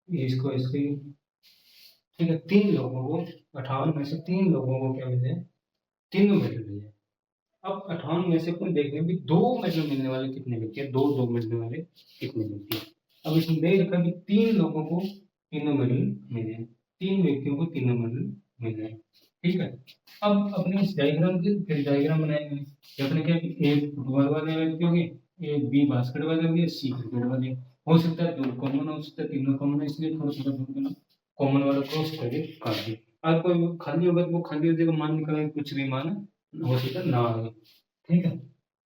इसको इसको ठीक है, 3 लोगों को 58 में से 3 लोगों को क्या मिले तीनों मेडल मिले। अब 58 में से अपन देखें भी 2 मेडल मिलने वाले कितने व्यक्ति है, 2 मेडल मिलने वाले कितने व्यक्ति है, अब इसमें दे रखा कि 3 लोगों को तीनों मेडल मिले, 3 व्यक्तियों को तीनों मेडल मिले। ठीक है, अब अपने इस डायग्राम के फिर डायग्राम बनाएंगे कि अपने क्या कि ए फुटबॉल वाले व्यक्ति हो गए, ए बी बास्केट वाले हो गए, सी क्रिकेट वाले। हो सकता है दो कॉमन हो सकता है, तीनों कॉमन है, इसलिए थोड़ा थोड़ा थोड़ा कॉमन वाला क्रॉस करके काट दिया। अगर कोई खाली होगा तो वो खाली हो जाएगा, मान निकालेंगे कुछ भी मान हो सकता है ना आए। ठीक है,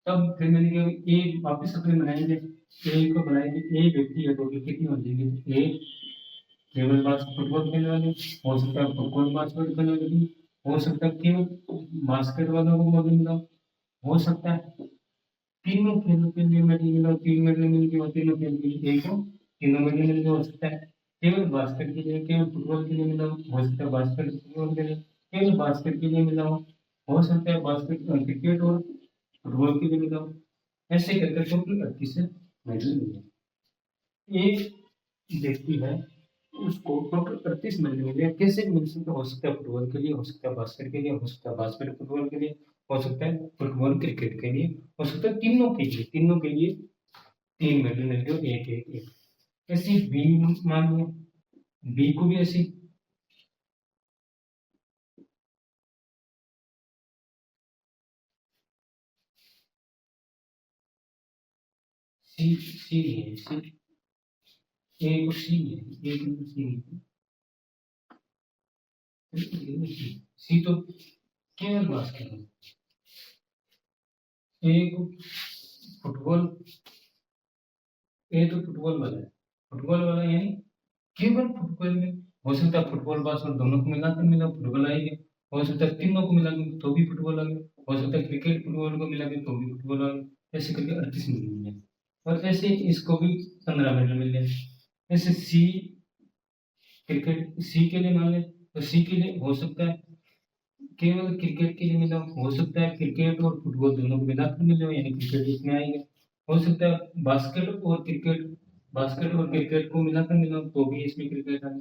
तब फिर मैंने कहा ए वापस अपने बनाएंगे, ए को बनाएंगे, ए व्यक्ति है टोटल कितनी हो जाएगी, ए केवल फुटबॉल खेलने वाले, हो सकता है फुटबॉल बास्केट खेलने वाले, हो सकता है केवल बास्केट वालों को मौका मिला, हो सकता है तीनों खेलों के लिए मेडल मिला, 3 मेडल मिल गए, और तीनों खेल के लिए एक को तीनों मेडल मिल गए। हो सकता है केवल बास्केट के लिए, केवल फुटबॉल के लिए मिला हो सकता है बास्केट फुटबॉल के लिए केवल बास्केट के लिए मिला हो सकता है बास्केट क्रिकेट और फुटबॉल के लिए मिला हो। ऐसे करके टोटल 38 मेडल मिले। एक व्यक्ति है उसको टोटल 38 मेडल मिले, कैसे मिल सकते, हो सकता है फुटबॉल के लिए, हो सकता है बास्केट के लिए, हो सकता है बास्केट फुटबॉल के लिए, हो सकता है फुटबॉल क्रिकेट के लिए, हो सकता है तीनों के लिए 3 मेडल मिल गए, एक एक एक। ऐसी बी मान लिया, बी को भी ऐसी सी सी है, सी ए को सी है, ए को सी है, सी तो केवल बास्केट है, ए को फुटबॉल, ए तो फुटबॉल वाला है, फुटबॉल वाला यानी केवल फुटबॉल में। हो सकता है फुटबॉल बास्केट दोनों को मिलाकर मिला फुटबॉल आएगी, हो सकता है तीनों को मिला के तो भी फुटबॉल आ गया, हो सकता है क्रिकेट फुटबॉल को मिला के तो भी फुटबॉल आ गया। ऐसे करके 38 मेडल मिल गए, और ऐसे इसको भी 15 मेडल मिल गए। ऐसे सी क्रिकेट सी के लिए मान लें, तो सी के लिए हो सकता है केवल क्रिकेट के लिए मिला, हो सकता है क्रिकेट और फुटबॉल दोनों को मिलाकर मिले, यानी क्रिकेट इसमें आएगा। हो सकता है बास्केट और क्रिकेट को मिलाकर मिला तो भी इसमें क्रिकेट आएगा,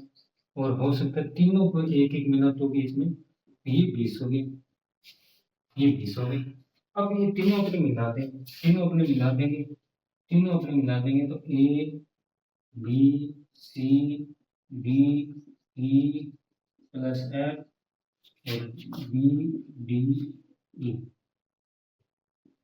और हो सकता है तीनों को एक एक मिला तो भी इसमें ये 20 हो गई, ये 20 हो गई। अब ये तीनों अपने मिला देंगे, तीनों अपने मिला देंगे तो A B C D E plus F और बी डी ई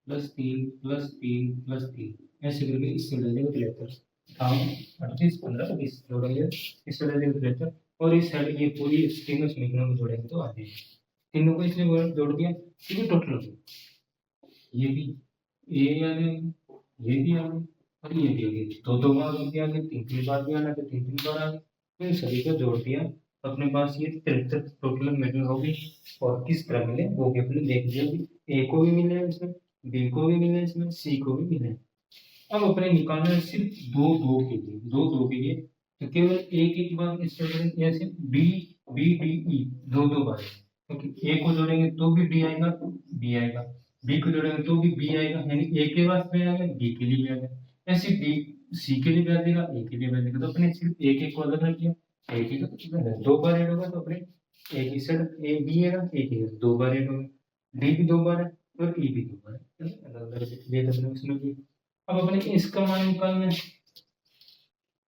+3 +3 +3, ऐसे करके इससे ले लेंगे 73। हाँ 38 15 20 जोड़ेंगे, इससे ले लेंगे 73, और इस साइड ये पूरी तीनों समीकरणों को जोड़ेंगे तो आ जाएगा। तीनों को इसलिए जोड़ दिया क्योंकि टोटल हो गया, ये भी ए आ गया, ये भी आ गया, और ये भी आ गया, दो बार हो गया, तीन तीन बार भी आना तो तीन तीन बार आ गया, तो इन सभी को जोड़ दिया, अपने पास ये 73 टोटल मेडल हो गई। और किस तरह मिले वो भी अपने देख लिया, ए को भी मिले इसमें, बी को भी मिले इसमें, सी को भी मिले। अब अपने निकालना है सिर्फ दो के लिए, तो केवल एक एक बार इस तरह ऐसे डी बी डी ई दो बार, क्योंकि ए को जोड़ेंगे तो भी डी आएगा, बी आएगा, बी को जोड़ेंगे तो भी बी आएगा, यानी ए के बाद में आएगा, बी के लिए भी आएगा, ऐसे डी सी के लिए भी आ जाएगा, ए के लिए भी आ जाएगा। तो अपने सिर्फ एक एक को अलग रख दिया, एक ही तो दो बार ऐड होगा, तो अपने एक ही साइड ए बी है ना, एक ही दो बार ऐड होगा, डी भी दो बार है और ई भी दो बार है, अलग अलग रख दिया इसमें भी। अब अपने इसका मान निकालना है,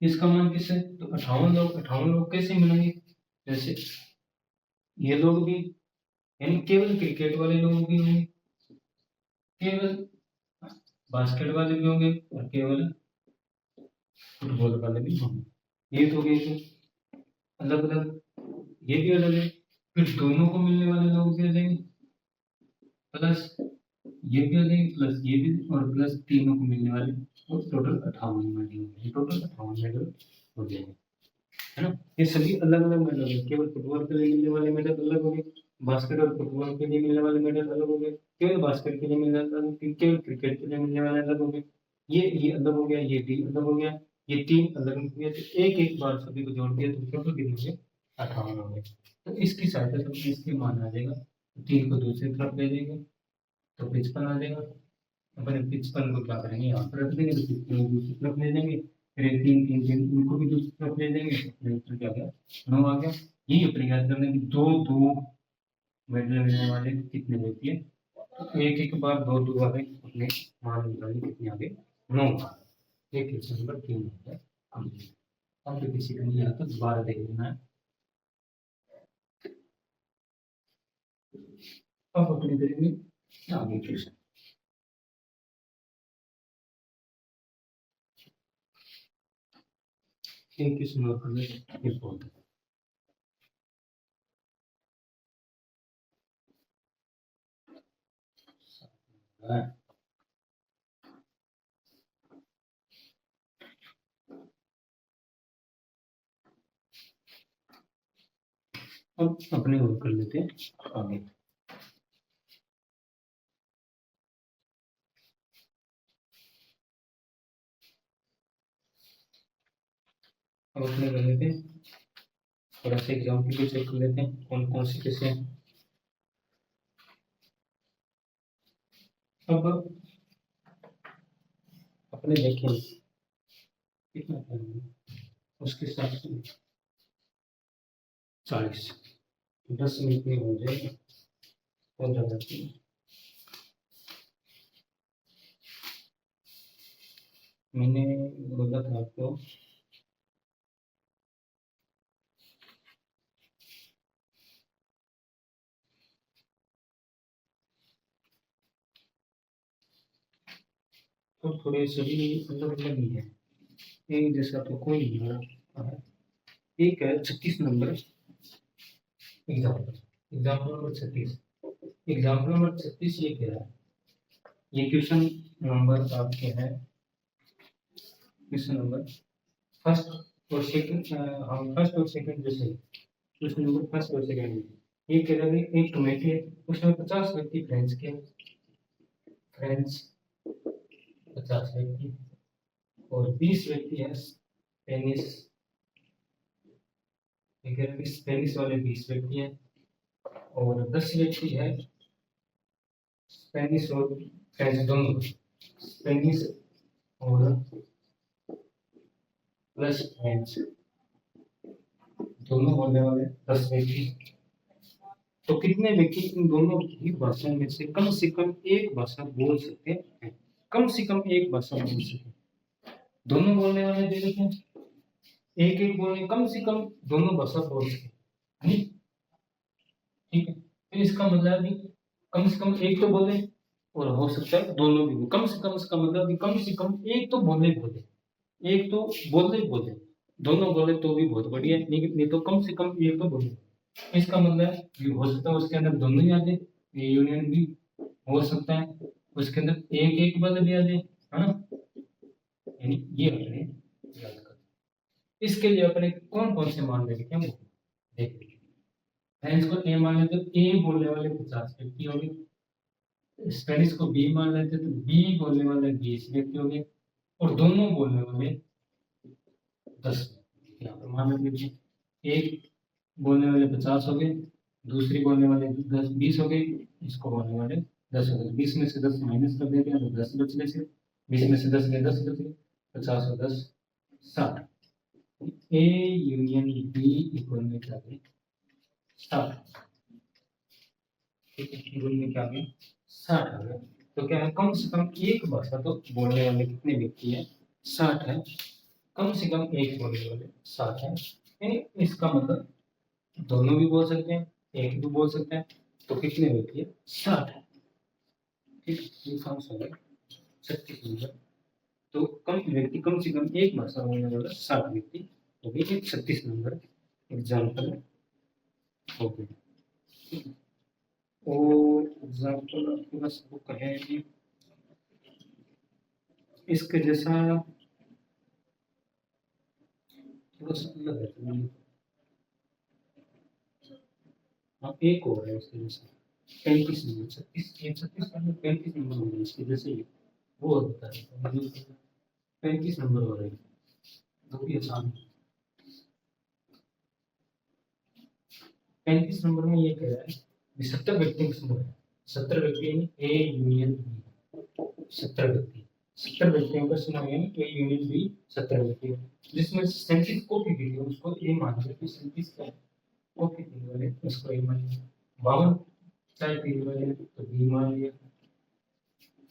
इसका मान किससे, तो 58 लोग कैसे मिलेंगे, जैसे ये लोग भी, यानी केवल क्रिकेट वाले लोग भी होंगे, केवल बास्केट वाले भी होंगे, और केवल फुटबॉल वाले भी होंगे। ये तो गए तो अलग अलग, ये भी अलग है। फिर दोनों को मिलने वाले लोग भी आ जाएंगे, प्लस ये भी आ जाएंगे, प्लस ये भी, और प्लस तीनों को मिलने वाले, और टोटल 58 मेडल होंगे, टोटल 58 मेडल हो जाएंगे, है ना। ये सभी अलग अलग मेडल है, केवल फुटबॉल के लिए मिलने वाले मेडल अलग हो गए, बास्केट और फुटबॉल के लिए मिलने वाले मेडल अलग हो गए, केवल बास्केट के लिए मिलने वाले, केवल क्रिकेट के लिए मिलने वाले अलग हो गए, ये अलग हो गया, ये डी अलग हो गया, ये तीन अलग हो गया, तो एक एक बार सभी को जोड़ दिया तो टोटल कितने हो गए, 58 हो गए। तो इसकी सहायता से इसके मान आ जाएगा, तीन को दूसरी तरफ ले जाएंगे तो 55 आ जाएगा, अपने 55 को क्या करेंगे यहाँ पर रख देंगे, तो 55 को दूसरी तरफ ले जाएंगे, फिर ये तीन तीन तीन इनको भी दूसरी तरफ ले जाएंगे, तो उत्तर क्या गया, 9 आ गया। यही अपने याद करना कि दो दो मेडल मिलने वाले कितने व्यक्ति है, तो एक एक बार दो दो वाले अपने मान निकालने कितने आ गए, 9 आ गए। ये क्वेश्चन नंबर 3 है। अब तो किसी का नहीं आता, दोबारा देख लेना है। अब अपने करेंगे आगे क्वेश्चन। एक क्वेश्चन और कर लेते हैं, बहुत है। अब अपने और कर लेते हैं आगे। अब अपने कर लेते हैं थोड़ा सा एग्जाम्पल भी चेक कर लेते हैं कौन कौन से कैसे हैं। अब अपने देखें कितना टाइम है, उसके हिसाब से 40, 10 मिनट में हो जाएगा, हो जाता है। मैंने बोला था आपको तो थोड़े सभी अलग अलग ही है, एक जैसा तो कोई नहीं है। एक है 36 number example, example number 36। Example number 36 ये क्या है, ये क्वेश्चन नंबर आपके है, क्वेश्चन नंबर फर्स्ट और सेकंड, हम फर्स्ट और सेकंड जैसे क्वेश्चन नंबर फर्स्ट और सेकंड। ये कह रहा है एक कमेटी है, उसमें 50 व्यक्ति फ्रेंच के, फ्रेंच 50 व्यक्ति, और 20 व्यक्ति है स्पेनिश, स्पेनिश वाले 20 व्यक्ति हैं, और 10 व्यक्ति है स्पेनिश और फ्रेंच दोनों, स्पेनिश और प्लस फ्रेंच दोनों बोलने वाले 10 व्यक्ति। तो कितने व्यक्ति इन दोनों ही भाषा में से कम एक भाषा बोल सकते हैं, कम से कम एक भाषा बोल सकते हैं। दोनों बोलने वाले दे रखे हैं, एक एक बोलने, कम से कम दोनों भाषा बोल सकते हैं, ठीक है। तो इसका मतलब भी कम से कम एक तो बोले, और हो सकता है दोनों भी, कम से कम इसका मतलब भी कम से कम एक तो बोले बोले, एक तो बोले बोले, दोनों बोले तो भी बहुत बढ़िया है, लेकिन नहीं तो कम से कम एक तो बोले। इसका मतलब ये हो सकता है उसके अंदर दोनों ही आ जाए, ये यूनियन भी हो सकता है उसके अंदर एक एक पद भी आ जाए, है ना। यानी ये अपने याद कर, इसके लिए अपने कौन कौन से मान लेंगे क्या, देख फ्रेंच को ए मान लेते तो ए बोलने वाले 50 व्यक्ति हो गए, स्पेनिश को बी मान लेते तो बी बोलने वाले 20 व्यक्ति हो गए, और दोनों बोलने वाले 10 यहाँ पर मान लीजिए। एक बोलने वाले 50 हो गए, दूसरी बोलने वाले 20 हो गए, इसको बोलने वाले 10 हो गए। 20 में से 10 माइनस कर देते हैं तो 10 बच गए, 20 में से 10 गए 10 बच गए, 50 और 10 60। ए यूनियन बी इक्वल में क्या गए 60, ठीक है, इक्वल में क्या गए 60 आ गए। तो क्या है, कम से कम एक भाषा तो बोलने वाले कितने व्यक्ति है 60 है, कम से कम एक बोलने वाले 60 है, यानी इसका मतलब दोनों भी बोल सकते हैं, एक भी बोल सकते हैं, तो कितने व्यक्ति है 60 है, ठीक, ये आंसर है 36 नंबर। तो कम व्यक्ति कम से कम एक भाषा बोलने वाला 60 व्यक्ति, तो ये 36 नंबर एग्जाम्पल हो गया। और एग्जाम्पल आपके पास बुक है इसके जैसा, थोड़ा सा अलग है। हाँ एक और है इसके जैसा, 35 नंबर 36, ये 36 नंबर 35 नंबर हो रहा है इसके जैसे ही, वो और बता रहे हैं 35 नंबर हो रहा है, वो भी आसान है। 35 नंबर में ये कह रहा है 70 व्यक्ति का समूह है, 70 व्यक्ति ए यूनियन बी, 70 व्यक्ति, 70 व्यक्तियों का समूह है ए यूनियन बी 70 व्यक्ति, जिसमें 37 कॉपी पीते हैं उसको ए मान लिया, 37 क्या कॉफी पीने वाले उसको ए मान लिया, 52 चाय पीने वाले तो बी मान लिया,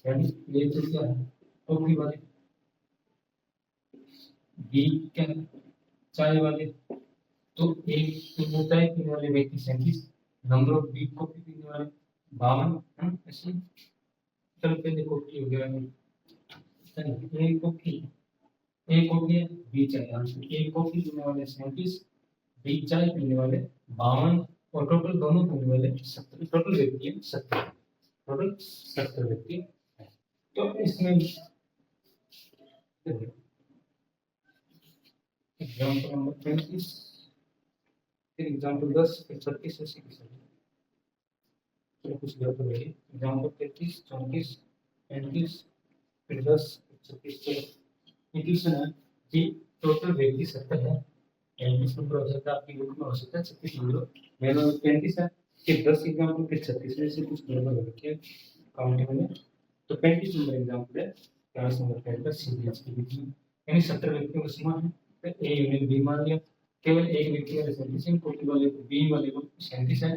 यानी ये तो क्या है कॉफी वाले, बी क्या है, चाय वाले, तो एक तो चाय पीने वाले व्यक्ति 37, नंबर ऑफ बी कॉफी पीने वाले 52, ऐसे। चलो पहले कॉफी हो गया, एक कॉफी, एक कॉफी है, बी चाय, एक कॉफी पीने वाले 37, बी चाय पीने वाले 52, और टोटल दोनों पीने वाले 70, टोटल व्यक्ति है 70, टोटल 70 व्यक्ति है। तो इसमें एग्जाम्पल नंबर 35, फिर एग्जाम्पल 10, फिर 36, ऐसे चलो कुछ गड़बड़ है। एग्जाम्पल 33, 34, 35, फिर 10, 36। चलो ये क्वेश्चन है कि टोटल व्यक्ति 70 है, 35 नंबर हो सकता है आपकी बुक में, हो सकता है 36 नंबर, मेरे 35 है, फिर 10 एग्जाम्पल, फिर 36 में से कुछ गड़बड़ हो रखी है काउंटिंग में। तो 35 नंबर एग्जाम्पल है, क्लास नंबर 10 का सीरियस के बीच में, यानी 70 व्यक्तियों का समूह है। तो ए यूनियन बी मान लिया, केवल एक व्यक्ति वाले 37 है, टोटल वाले को बी वाले को 37 है,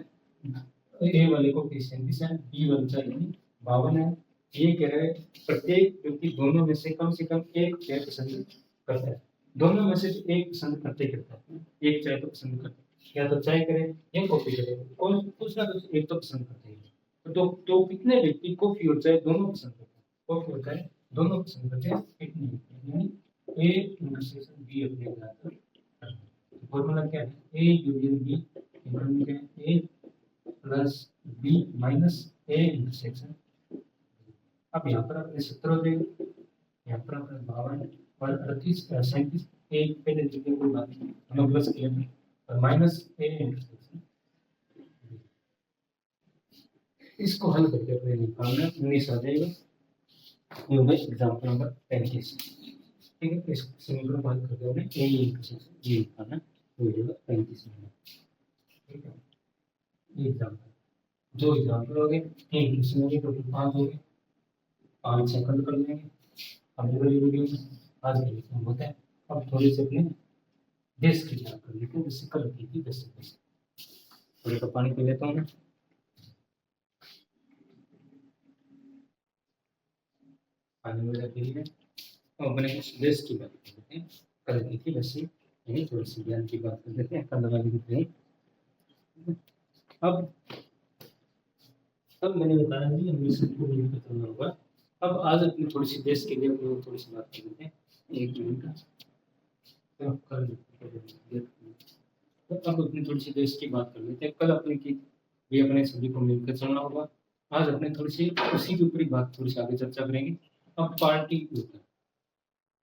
ए वाले को 37 है, बी वाले चाहिए 52 है। ये कह रहे हैं प्रत्येक व्यक्ति दोनों में से कम एक चाय पसंद करता है, दोनों में से एक पसंद करते करता है, एक चाय तो पसंद करता है, या तो चाय करे या कॉफी करे, कौन कुछ ना कुछ एक तो पसंद करते हैं। तो कितने व्यक्ति कॉफी और चाय दोनों पसंद करते हैं, कॉफी और चाय दोनों पसंद करते हैं, कितने व्यक्ति, यानी ए इंटरसेक्शन बी अपने बराबर। फॉर्मूला क्या है, A union B equal to A plus B minus A intersection. अब यहाँ पर अपने 70 हो जाएगा, यहाँ पर अपने 52 और 38 37, एक पहले जगह कोई बात नहीं, हमें प्लस किया और माइनस ए इंटरसेक्शन। इसको हल करके अपने निकालना 19 आ जाएगा। ये होगा एग्जाम्पल नंबर 35, ठीक है। इस समीकरण को हल करके अपने ए इंटरसेक्शन जी निकालना, तो हो जाएगा 35 नंबर, ठीक है। ये एग्जाम्पल, दो एग्जाम्पल हो गए, तीन क्वेश्चन हो गए, टोटल 5 हो गए, 5 सेकंड कर लेंगे अगली वाली वीडियो में। आज के लिए हम होता है, अब थोड़ी से अपने देश की जान कर लेते हैं, जैसे कल की थी वैसे। थोड़ा सा पानी पी लेता हूँ मैं। पानी वगैरह पी लिया, तो अपने कुछ देश की बात कर लेते हैं, कल की थी वैसे, यानी थोड़ी सी ज्ञान की बात कर लेते हैं, कल वाली भी। अब मैंने बताया कि हमें सबको मिलकर चलना होगा। अब आज अपनी थोड़ी सी देश के लिए अपनी थोड़ी सी बात कर लेते हैं, एक मिनट का। तो अब अपनी थोड़ी सी देश की बात कर लेते हैं, कल अपने की भी अपने सभी को मिलकर चलना होगा। आज अपने थोड़ी सी उसी के ऊपर ही बात थोड़ी सी आगे चर्चा करेंगे। अब पार्टी के ऊपर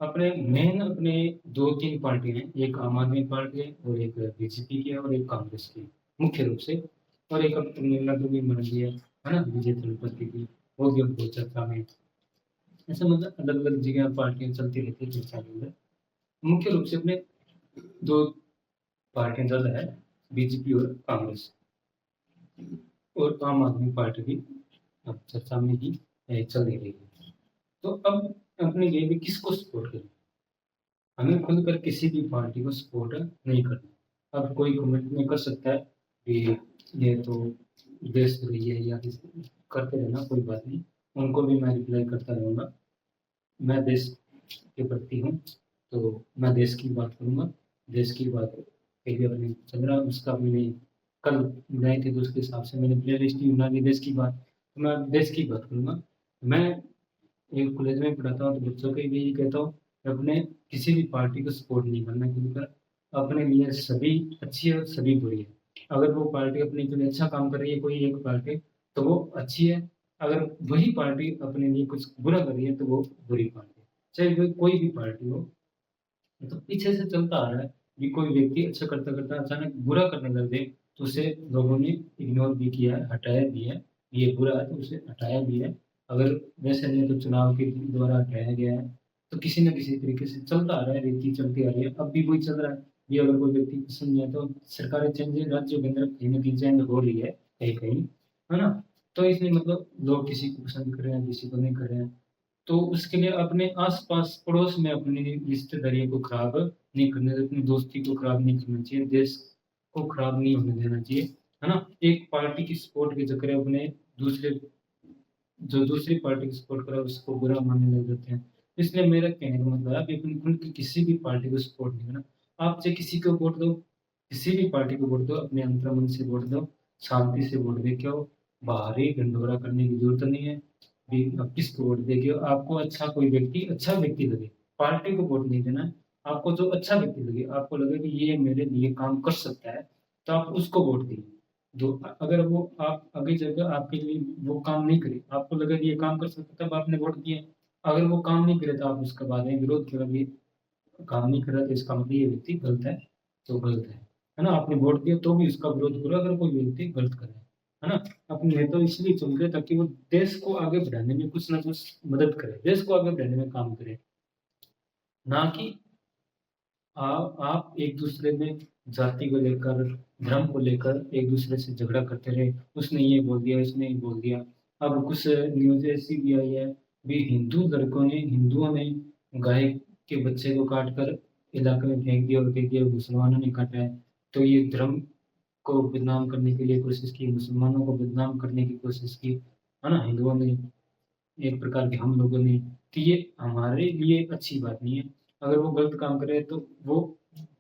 अपने मेन अपने 2-3 पार्टी हैं, एक आम आदमी पार्टी है और एक बीजेपी की है और एक कांग्रेस की, मुख्य रूप से। और एक अब तमिलनाडु में बन गई है ना, विजय तलपति की, वो भी अब बहुत चर्चा में। ऐसे मतलब अलग अलग जगह पार्टियां चलती रहती है चर्चा के अंदर। मुख्य रूप से अपने 2 पार्टियां ज्यादा है, बीजेपी और कांग्रेस, और आम आदमी पार्टी भी अब चर्चा में ही चल रही है। तो अब अपने ये भी किसको सपोर्ट करें, हमें खुलकर किसी भी पार्टी को सपोर्ट नहीं करना। अब कोई कमेंट में कर सकता है कि ये तो देशद्रोही है या करते रहना, कोई बात नहीं, उनको भी मैं रिप्लाई करता रहूँगा। मैं देश के प्रति हूँ, तो मैं देश की बात करूँगा, देश की बात के लिए अपने चल रहा उसका मैंने कल बनाई थी, तो उसके हिसाब से मैंने प्ले लिस्ट ही बना दी देश की बात, तो मैं देश की बात करूँगा। मैं एक कॉलेज में पढ़ाता हूँ, तो बच्चों को भी यही कहता हूँ, अपने किसी भी पार्टी को सपोर्ट नहीं करना, क्योंकि अपने लिए सभी अच्छी है और सभी बुरी है। अगर वो पार्टी अपने के लिए अच्छा काम कर रही है, कोई एक पार्टी, तो वो अच्छी है। अगर वही पार्टी अपने लिए कुछ बुरा कर रही है, तो वो बुरी पार्टी है। चाहे कोई भी पार्टी हो, तो पीछे से चलता आ रहा है कि कोई व्यक्ति अच्छा करता करता अचानक बुरा करने लग जाए, तो उसे लोगों ने इग्नोर भी किया है, हटाया भी है। ये बुरा है तो उसे हटाया भी है। अगर वैसे नहीं तो चुनाव के द्वारा हटाया गया है, तो किसी न किसी तरीके से चलता आ रहा है, रीति चलती आ रही है, अब भी वही चल रहा है। ये अगर कोई व्यक्ति पसंद नहीं है, तो सरकारें चेंज राज्यों के अंदर कहीं ना कहीं चेंज हो रही है, कहीं कहीं, है ना। तो इसलिए मतलब लोग किसी को पसंद कर रहे हैं, किसी को नहीं कर रहे हैं, तो उसके लिए अपने आस-पास पड़ोस में अपनी रिश्तेदारियों को खराब नहीं करना चाहिए, अपनी दोस्ती को खराब नहीं करना चाहिए, देश को खराब नहीं होने देना चाहिए, है ना। एक पार्टी की सपोर्ट के चक्कर में अपने दूसरे जो दूसरी पार्टी की सपोर्ट कर रहा है उसको बुरा मानने लग जाते हैं, इसलिए मेरा कहने का मतलब है, आप उनकी किसी भी पार्टी को सपोर्ट नहीं करना। आप चाहे किसी को वोट दो, किसी भी पार्टी को वोट दो, अपने अंतर्मन से वोट दो, शांति से वोट दे के आओ, बाहरी ढंढोरा करने की जरूरत नहीं है। आप किसको वोट दे के आपको अच्छा कोई व्यक्ति, अच्छा व्यक्ति लगे, पार्टी को वोट नहीं देना है। आपको जो अच्छा व्यक्ति लगे, आपको लगे कि ये मेरे लिए काम कर सकता है, तो आप उसको वोट दीजिए। जो अगर वो आप अगली जगह आपके लिए वो काम नहीं करे, आपको लगे कि ये काम कर सकता है, तब आपने वोट दिया। अगर वो काम नहीं करे तो आप उसके बाद में विरोध करो, ये काम नहीं कर रहा तो इसका मतलब ये व्यक्ति गलत है, तो गलत है ना। आपने वोट दिया तो भी उसका विरोध करो अगर कोई व्यक्ति गलत करे, है ना। अपने नेता इसलिए चुन रहे ताकि वो देश को आगे बढ़ाने में कुछ ना कुछ मदद करे, देश को आगे बढ़ाने में काम करे, ना कि आप एक दूसरे में जाति को लेकर, धर्म को लेकर एक दूसरे से झगड़ा करते रहे, उसने ये बोल दिया, इसने ये बोल दिया। अब कुछ न्यूज ऐसी भी आई है, भी हिंदुओं ने गाय के बच्चे को काट कर इलाके में फेंक दिया और कह दिया मुसलमानों ने काटा है। तो ये धर्म को बदनाम करने के लिए कोशिश की, मुसलमानों को बदनाम करने की कोशिश की, है ना, हिंदुओं ने, एक प्रकार के हम लोगों ने। तो ये हमारे लिए अच्छी बात नहीं है। अगर वो गलत काम करे तो वो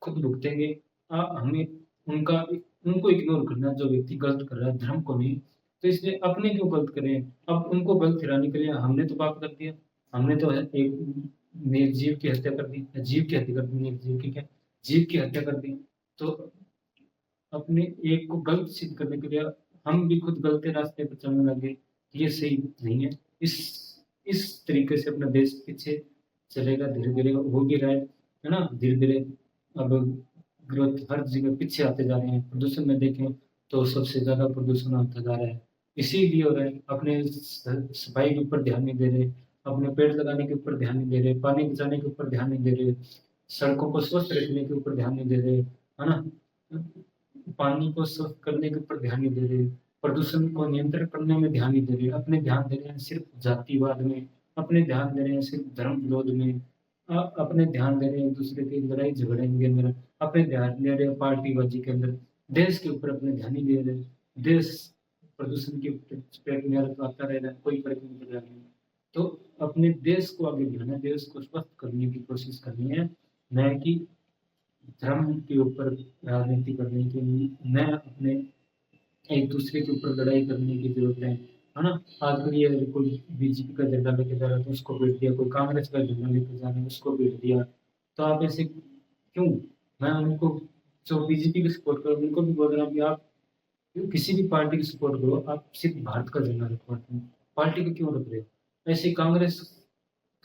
खुद भुगतेंगे। हमें उनका उनको इग्नोर करना, जो व्यक्ति गलत कर रहा है, धर्म को नहीं। तो इसलिए अपने क्यों गलत करें, अब उनको गलत ठहराने के लिए हमने तो पाप कर दिया, हमने तो एक निर्जीव की हत्या कर दी, जीव की हत्या कर दी, निर्जीव की क्या, जीव की हत्या कर दी। तो अपने एक को गलत सिद्ध करने के लिए हम भी खुद गलत रास्ते पर चलने लगे, ये सही नहीं है। इस इस तरीके से अपना देश पीछे चलेगा, धीरे धीरे हो भी रहा है ना, धीरे धीरे। अब ग्रोथ हर जगह पीछे आते जा रहे हैं, प्रदूषण में देखें तो सबसे ज्यादा प्रदूषण होता जा रहा है, इसीलिए हो रहा है। अपने सफाई के ऊपर ध्यान नहीं दे रहे, अपने पेड़ लगाने के ऊपर ध्यान नहीं दे रहे, पानी बचाने के ऊपर ध्यान नहीं दे रहे, सड़कों को स्वच्छ रखने के ऊपर ध्यान नहीं दे रहे, है ना, पानी को स्वच्छ करने के ऊपर ध्यान नहीं दे रहे, प्रदूषण को नियंत्रण करने में ध्यान नहीं दे रहे, अपने ध्यान दे रहे हैं सिर्फ जातिवाद में, अपने ध्यान दे रहे हैं सिर्फ धर्म विरोध में, अपने ध्यान दे रहे हैं एक दूसरे की लड़ाई झगड़े के अंदर, अपने ध्यान दे रहे हैं पार्टीबाजी के अंदर, देश के ऊपर अपने ध्यान नहीं दे रहे। देश प्रदूषण के चपेट में आता रह रहा है, कोई फर्क नहीं पड़ रहा है। तो अपने देश को आगे बढ़ाना है, देश को स्वस्थ करने की कोशिश करनी है, न कि धर्म के ऊपर राजनीति करने के लिए, न अपने एक दूसरे के ऊपर लड़ाई करने की जरूरत है ना। आजकल ये कोई बीजेपी का झंडा लेके जा रहा है तो उसको पीट दिया, कोई कांग्रेस का झंडा लेके जा रहा है उसको पीट दिया। तो आप ऐसे क्यों, मैं उनको जो बीजेपी को सपोर्ट करो उनको भी बोल रहा हूँ कि आप किसी भी पार्टी की सपोर्ट करो, आप सिर्फ भारत का झंडा रखो, पार्टी को क्यों रख रहे हो। ऐसे कांग्रेस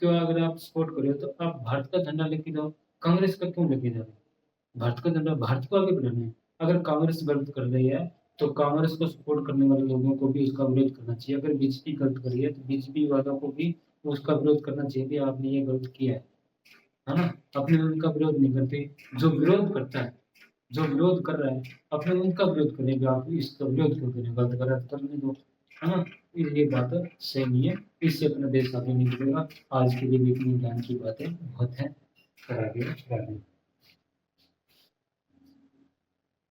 को अगर आप सपोर्ट कर रहे हो तो आप भारत का झंडा लेके जाओ, कांग्रेस का क्यों लेके जा रहे हो। भारत का झंडा भारत को आगे बढ़ाना है। अगर कांग्रेस गलत कर रही है तो कांग्रेस को सपोर्ट करने वाले लोगों को भी उसका विरोध करना चाहिए, अगर बीजेपी गलत कर रही है तो बीजेपी वालों को भी उसका विरोध करना चाहिए कि आपने ये गलत किया है ना। अपने उनका विरोध नहीं करते, जो विरोध करता है, जो विरोध कर रहा है, अपने उनका विरोध करेगा, आप इसका विरोध क्यों करें, गलत कर रहा है तो करने दो, है ना। ये बात सही नहीं है, इससे अपना देश आगे नहीं बढ़ेगा। आज के लिए भी इतनी ज्ञान की बातें बहुत है, कर आगे बढ़ाने।